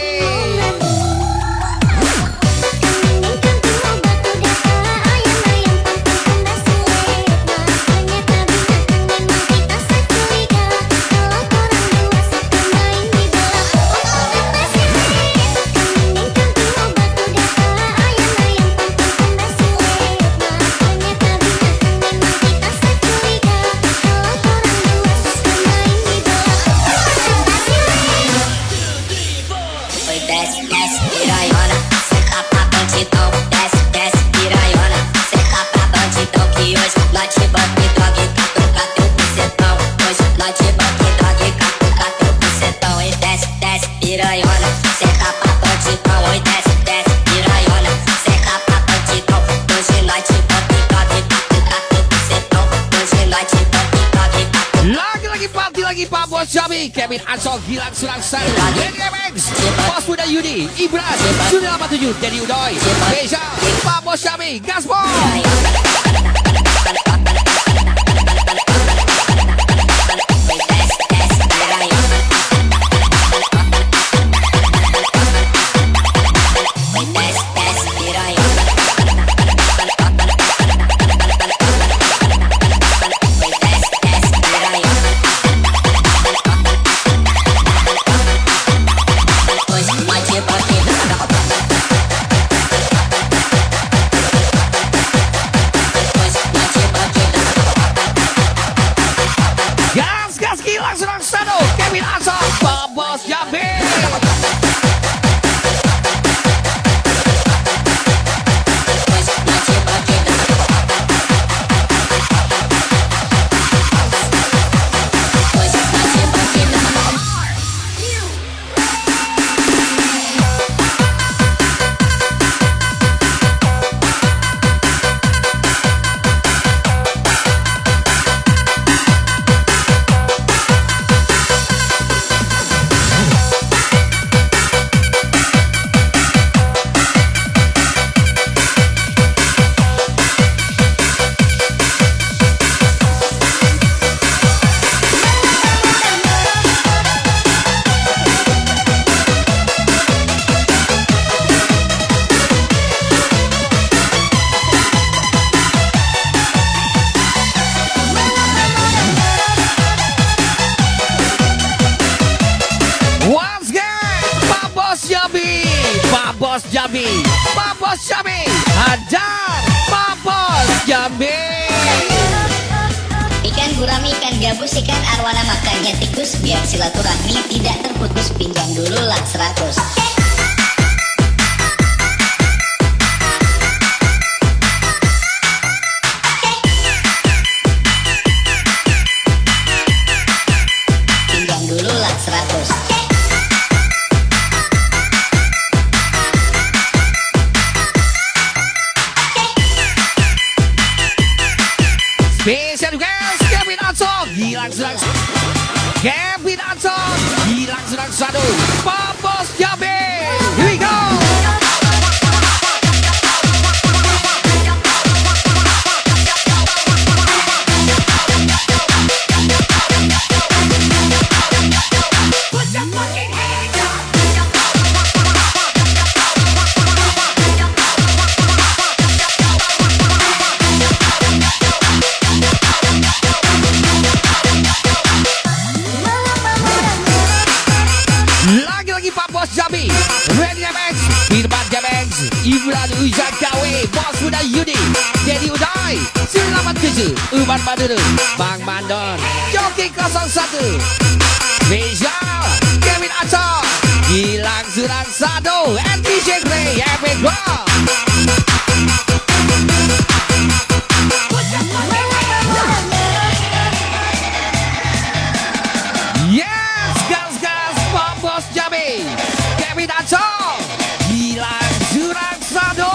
Oi, desce, desce, piranhona. Senta pra bandidão, desce, desce, piranhona. Senta pra bandidão que hoje nós te banco e droga e catuca teu bucetão. Hoje nós te banco e droga e catuca teu bucetão. Oi, desce, desce, piranhona. Senta pra bandidão, oi, desce, desce, piranhona. Senta pra bandidão. Hoje nós te banco e droga e catuca teu bucetão. Hoje nós te banco e droga e catuca. Lagi-lagi party lagi Pak Bos Jambi, Kevin Ansong, Gilang Surangsado, Randy Demex, Bos Muda Yudi, Ibran, 987, Dedi Udoy, Beja, Pak Bos Jambi, Gaspol. Hoje nós te banco Jambi, Pak Bos Jambi, hajar Pak Bos Jambi. Ikan gurami, ikan gabus, ikan arwana makannya tikus. Biar silaturahmi tidak terputus, pinjam dulu lah 100. Pinjam dulu lah 100. Spesial guys, Kevin Ansong, hilang serang. Kevin Ansong, hilang serang satu. Pak Bos Jambi, here we go. Lagi-lagi Pak Bos Jambi, Ready MX, Firman Jamex, Ibran Ujak KW, Bos Muda Yudi, Dedi Uday, 97, Uman Madura, Bang Mandor, Joki 01, Visual, Kevin Ansong, hilang serang satu, and DJ Grey, Epic Rock. Yes, gas, Pak Bos Jambi, Kevin Ansong, hilang serang satu.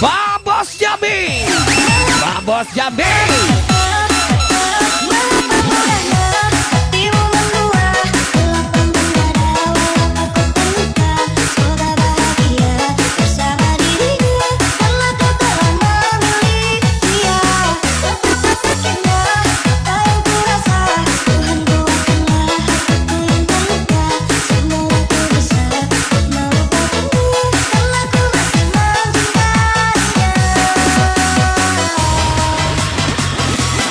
Pak Bos Jambi, Pak Bos Jambi. Hatimu mendua, gelap membara, walau aku terluka. Semoga bahagia bersama dirinya, karena kau telah memilih dia. Betapa sakitnya apa yang ku rasa, Tuhan kuatkanlah hatiku yang terluka. Semoga ku bisa melupakanmu, karena ku masih mencintainya.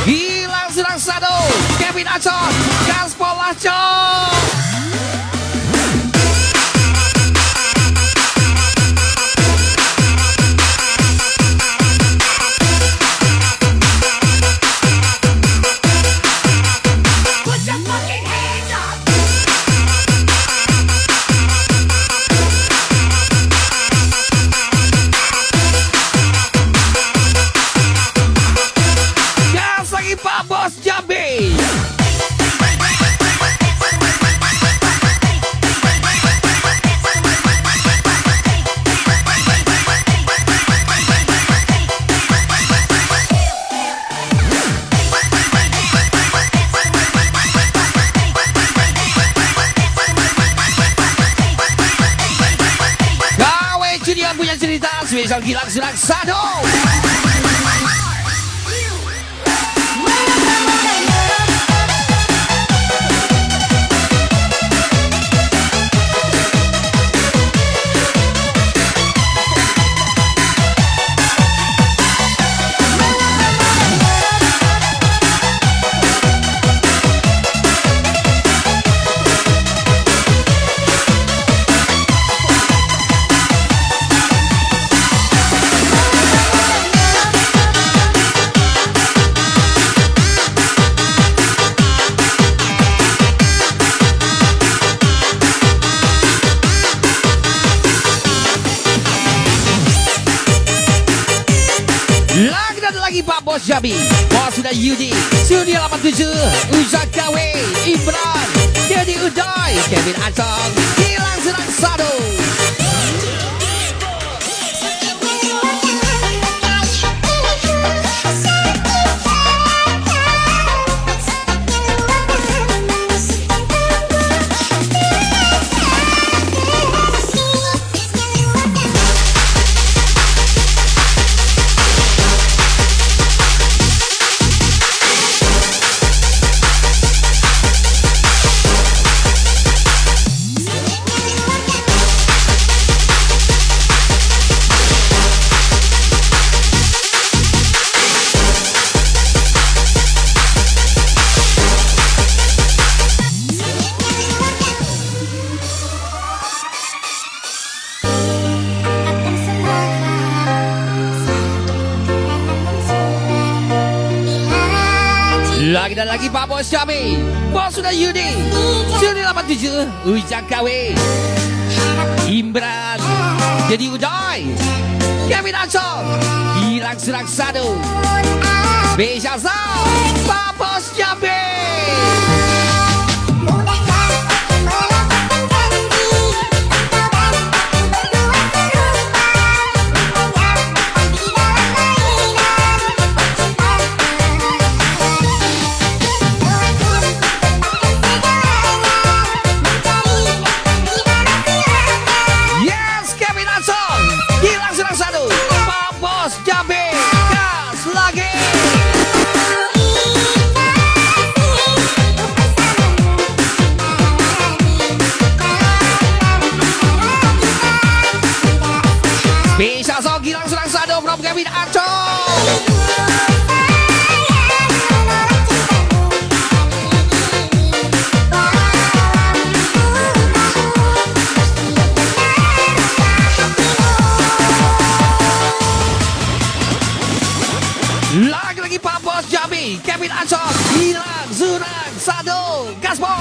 Hilang serang satu, Kevin Ansong, gaspol Acong. Gas lagi Pak Bos Jambi. KW Junior punya cerita spesial hilang serang satu. Lagi Pak Bos Jambi, Bos sudah Yudi, Studio 87, Ujak KW, Ibran, Dedi Uday, Kevin Ansong, hilang serang satu. Lagi dan lagi Pak Bos Jami, Bos sudah Yudi, Suri 87, Ujang KW, Imran, Jadi Udoy, Kevin Ancol, Gilang Suraksadu, Besha Zau, Pak Bos Jami. Yes, Kevin Ancol, Gilang Suraksadu, Pak Bos Jami, gas lagi. Bisa so Gilang Suraksadu from Kevin Ancol. Lagi-lagi Pak Bos Jami, Kevin Ancol, Gilang Suraksadu, gaspol.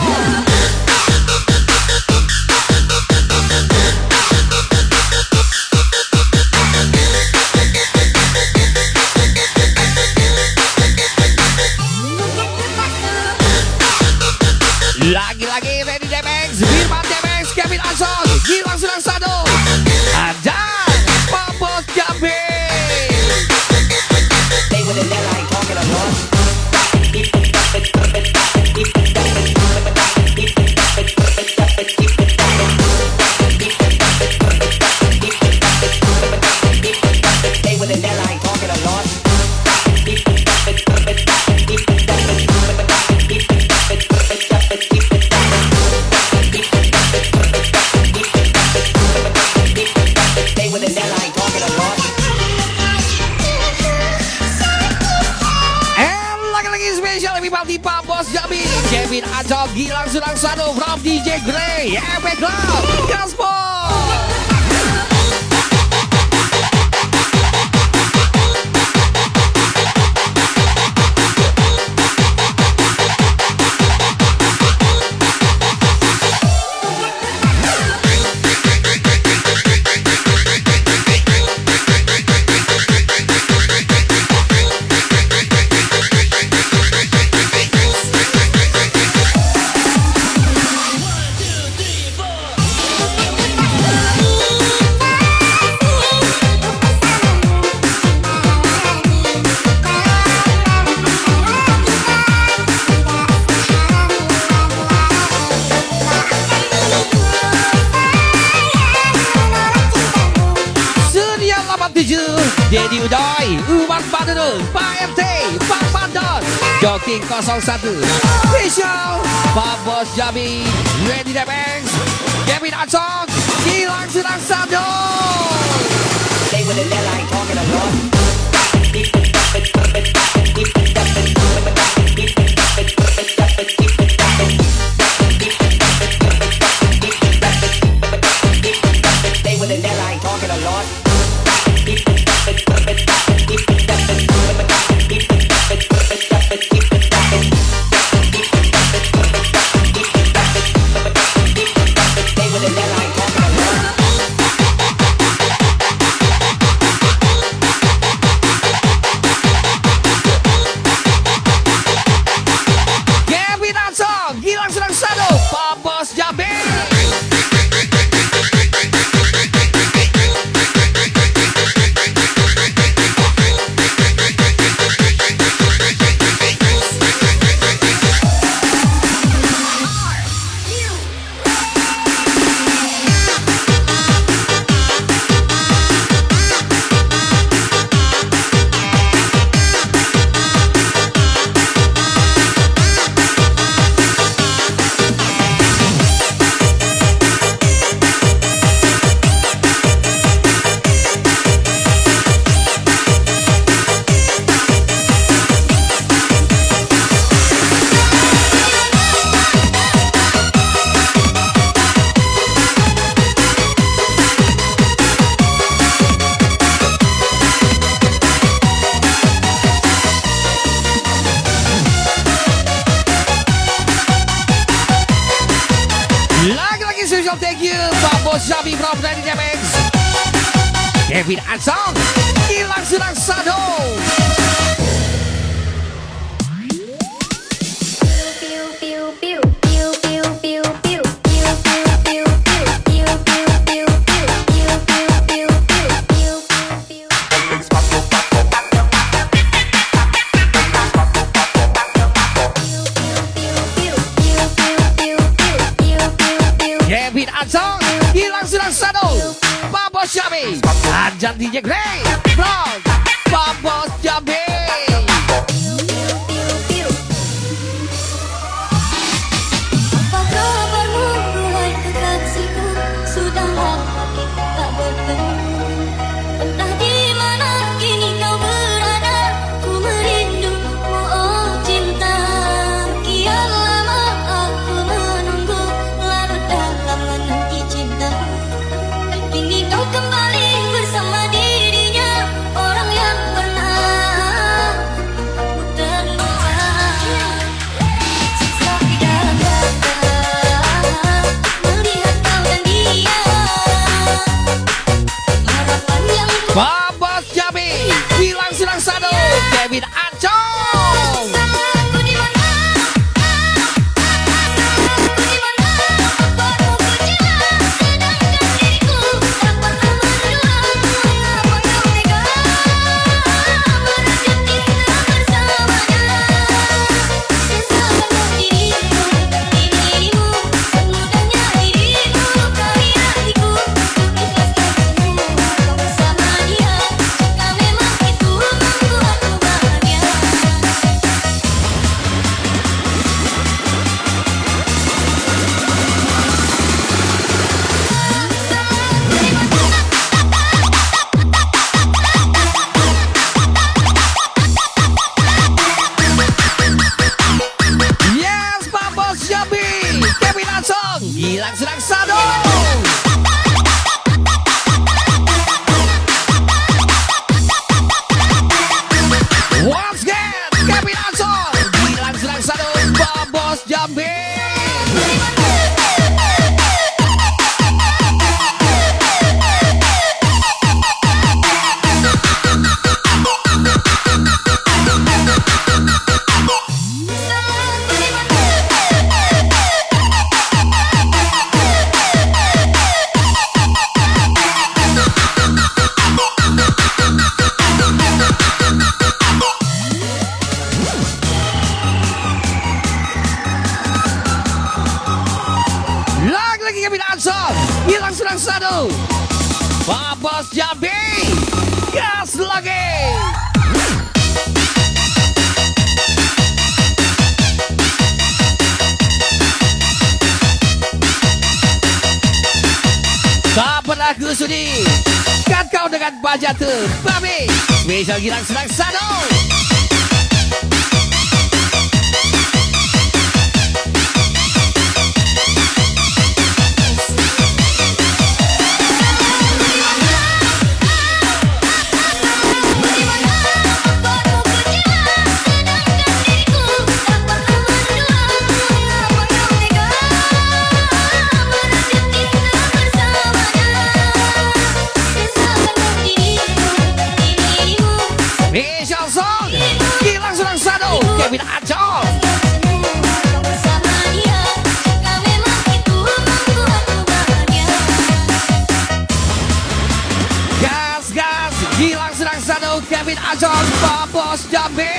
Lagi-lagi Randy Demex, Firman Demex, Kevin Ancol, Gilang Suraksadu, ada Pak Bos Jami. Pak Bos Jami, Kevin Ancol, Gilang Suraksadu from DJ Grey, Epic Club, gaspol. Dedi Udoy, Umar Badru, Pak RT, Pak Bandar, Joking 01, Visual, Pak Bos Jami, Randy Demex, Kevin Ancol, Gilang Suraksadu. Stay with it, I ain't talking a lot. Stay with it, I ain't talking a lot. Stay with it, I ain't thank you Pak Bos Jambi from Ready Demex Kevin Ansong Gilang Serang Sado. Kevin Ansong Gilang Serang Sado Pak Bos Jambi Anjar DJ Grey from Pak Bos Jambi. Apa kabarmu, duhai kekasihku? Sudah lama kita tak bertemu. Entah di mana kini kau berada, ku merindumu, oh cinta. Kian lama aku menunggu, larut dalam menanti cinta. Kini kau kembali bersama dirinya, orang yang pernah ku terluka. Siksa di dalam dada, melihat kau dan dia. Harapan yang ku Pak Bos Jambi Gilang Serang Sado Kevin Ansong. Aku di mana? Aku di mana? Baru ku jelas, sedangkan diriku tak pernah mendua. Apa kau tega merajut cinta bersamanya? Sesakanlah dirimu, semudahnya dirimu lukai hatiku. Ku ikhlaskan semua kau bersama dia, jika memang itu membuatmu bahagia. Yes Pak Bos Jambi Kevin Ansong Gilang Serang Sado. Once again Kevin Ansong Gilang Serang Sado Pak Bos Jambi. Lagi Kevin Ansong Gilang Serang Sado Pak Bos Jambi. Gas lagi. Tak pernah ku sudi kan kau dengan bajatu babi spesial Gilang Serang Sado. Spesial song Gilang Serang Sado Kevin Ansong. Gas gas Gilang Serang Sado Kevin Ansong Pak Bos Jambi.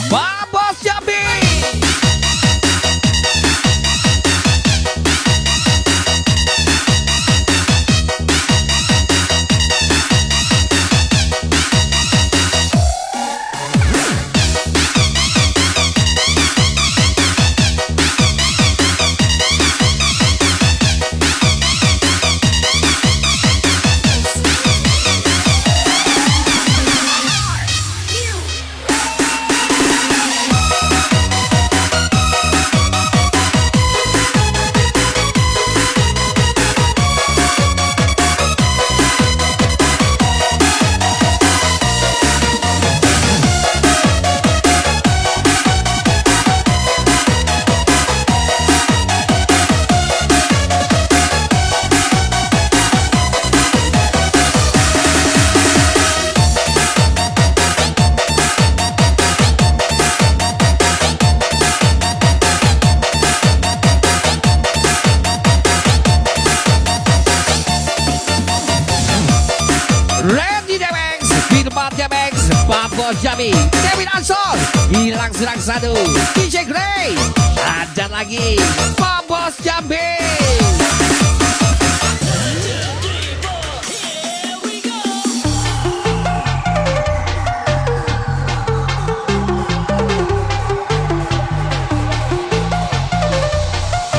Pak Bos Jambi. Di tempatnya Max, Pak Bos Jambi, Kevin Ansor, hilang serang satu, DJ Grey, ada lagi Pak Bos Jambi.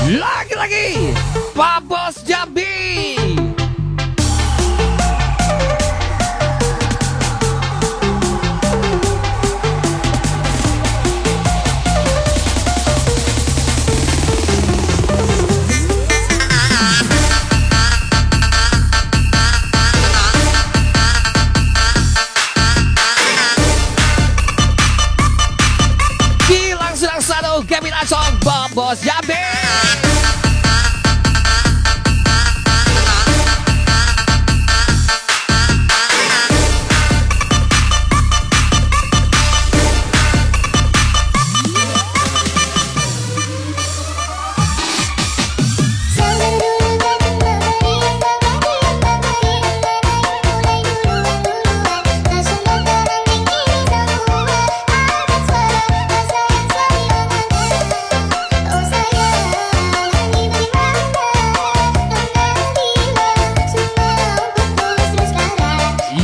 Lagi-lagi Pak Bos Jambi. Hilang serang satu, Kevin Ansor, Pak Bos Jambi.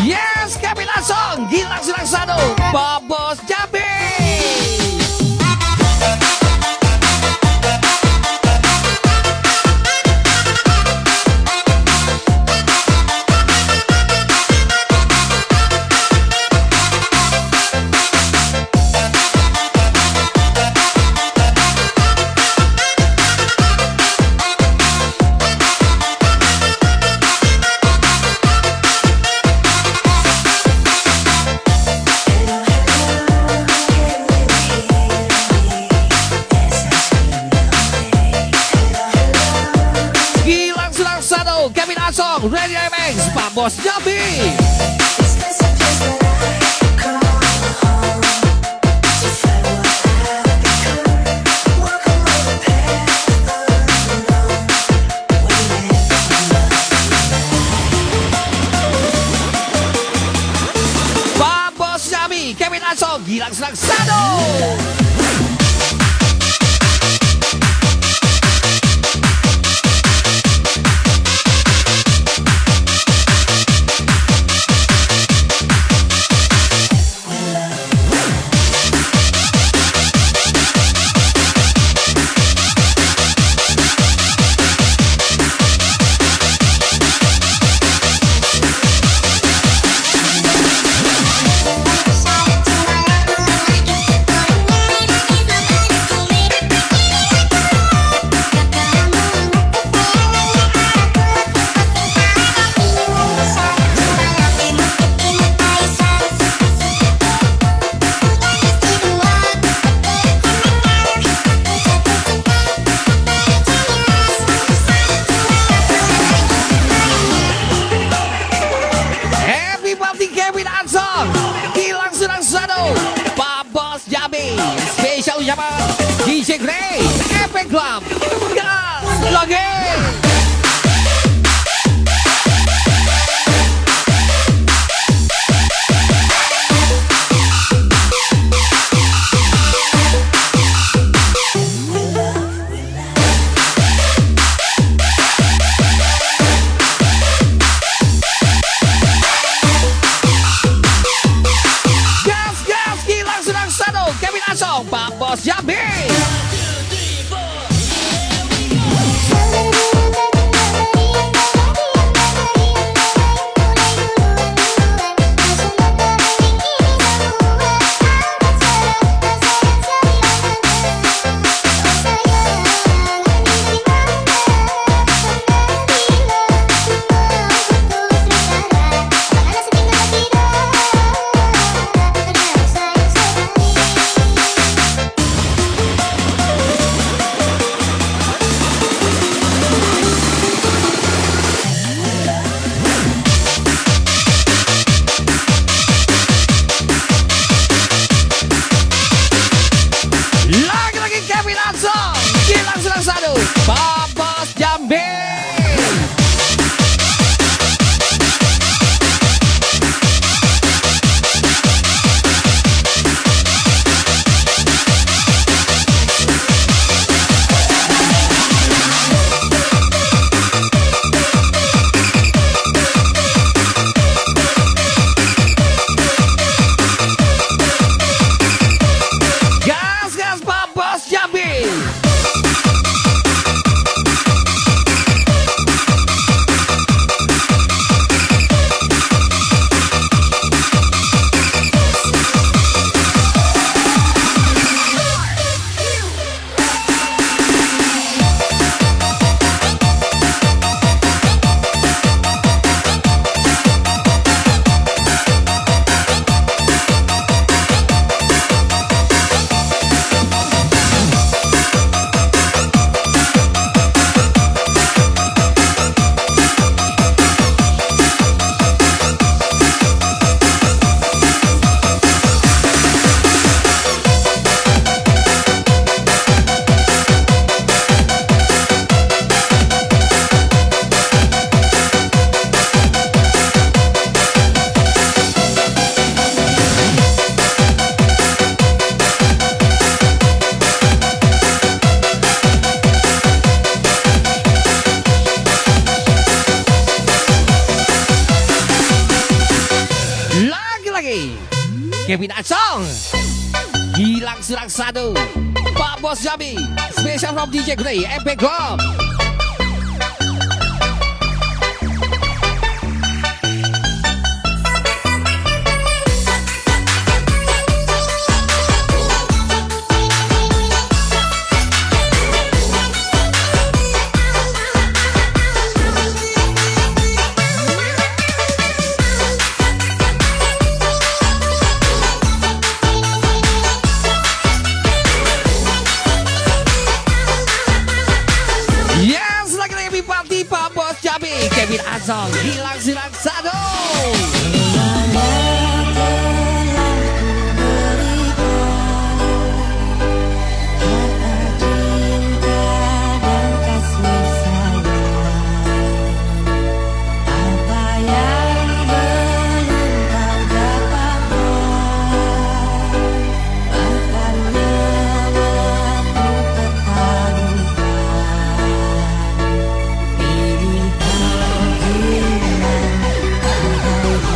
Yes, Kevin Ansor, hilang serang satu, Pak Bos Jambi. Hilang serang satu, Kevin Ansor, Radio MX, Pak Bos Jambi. Pak Bos Jambi, Kevin Ansor, hilang serang satu. Everybody, Kevin Ansor, hilang serang satu, Pak Bos Jambi. Spesial ucapan DJ Grey, Epic Club, gas lagi. Gas, gas, hilang serang satu, Kevin Ansor, Pak Bos Jambi. lagi. Kevin Acong. Hilang serang satu. Pak Bos Jambi. Special from DJ Grey. MP Club. Pak Bos Jambi, Kevin Acong, hilang serang satu.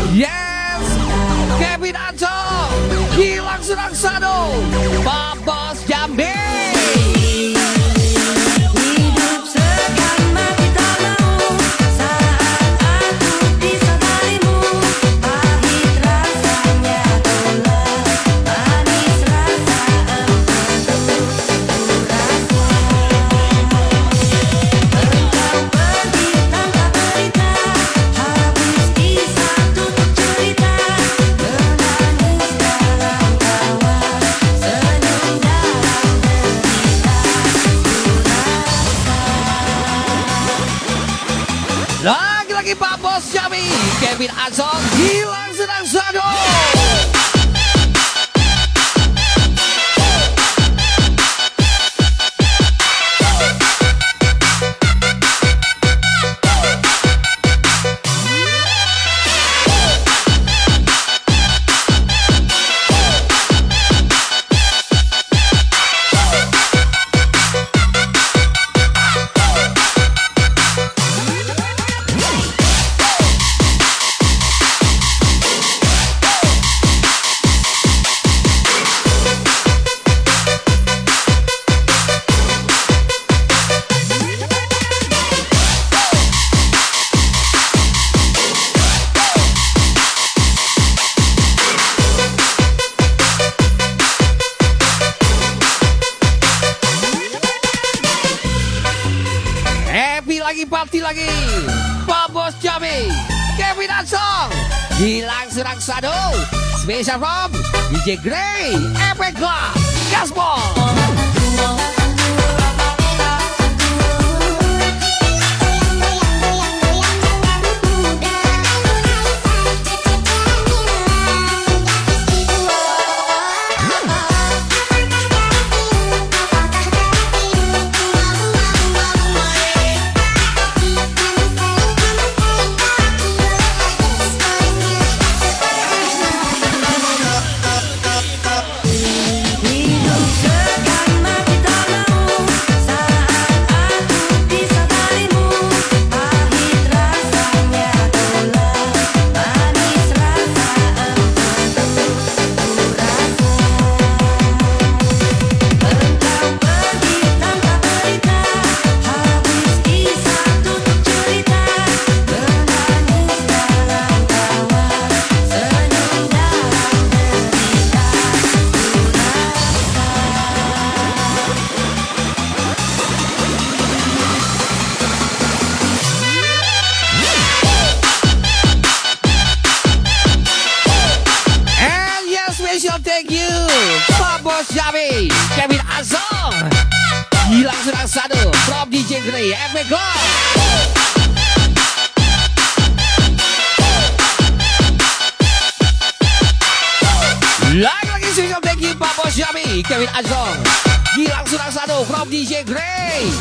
Yes, Kevin Acong, hilang serang satu. Pak Bos Jambi. Hidup segan mati tak mau saat aku disadarimu. Pahit rasanya tolak, manis rasa empuk rasa. Engkau pergi tanpa berita, habis kisah tutup cerita. Menangis dalam tawa, senyum dalam derita. Lagi-lagi Pak Bos Jambi, Kevin Acong, hilang serang satu. Happy lagi, party lagi. Pak Bos Jambi, Kevin Acong, hilang serang satu. Special from DJ Grey, MP Club, Gaspol. Hidup segan mati tak mau saat aku disadarimu. Pahit rasanya tolak, manis rasa empuk rasa. Engkau pergi tanpa berita, habis kisah tutup cerita. Menangis dalam tawa, senyum dalam derita. And yes, special thank you Pak Bos Jambi, Kevin Acong, hilang serang satu from DJ Grey, MP Club. Lagi-lagi special thank you Pak Bos Jambi, Kevin Acong, hilang serang satu from DJ Grey.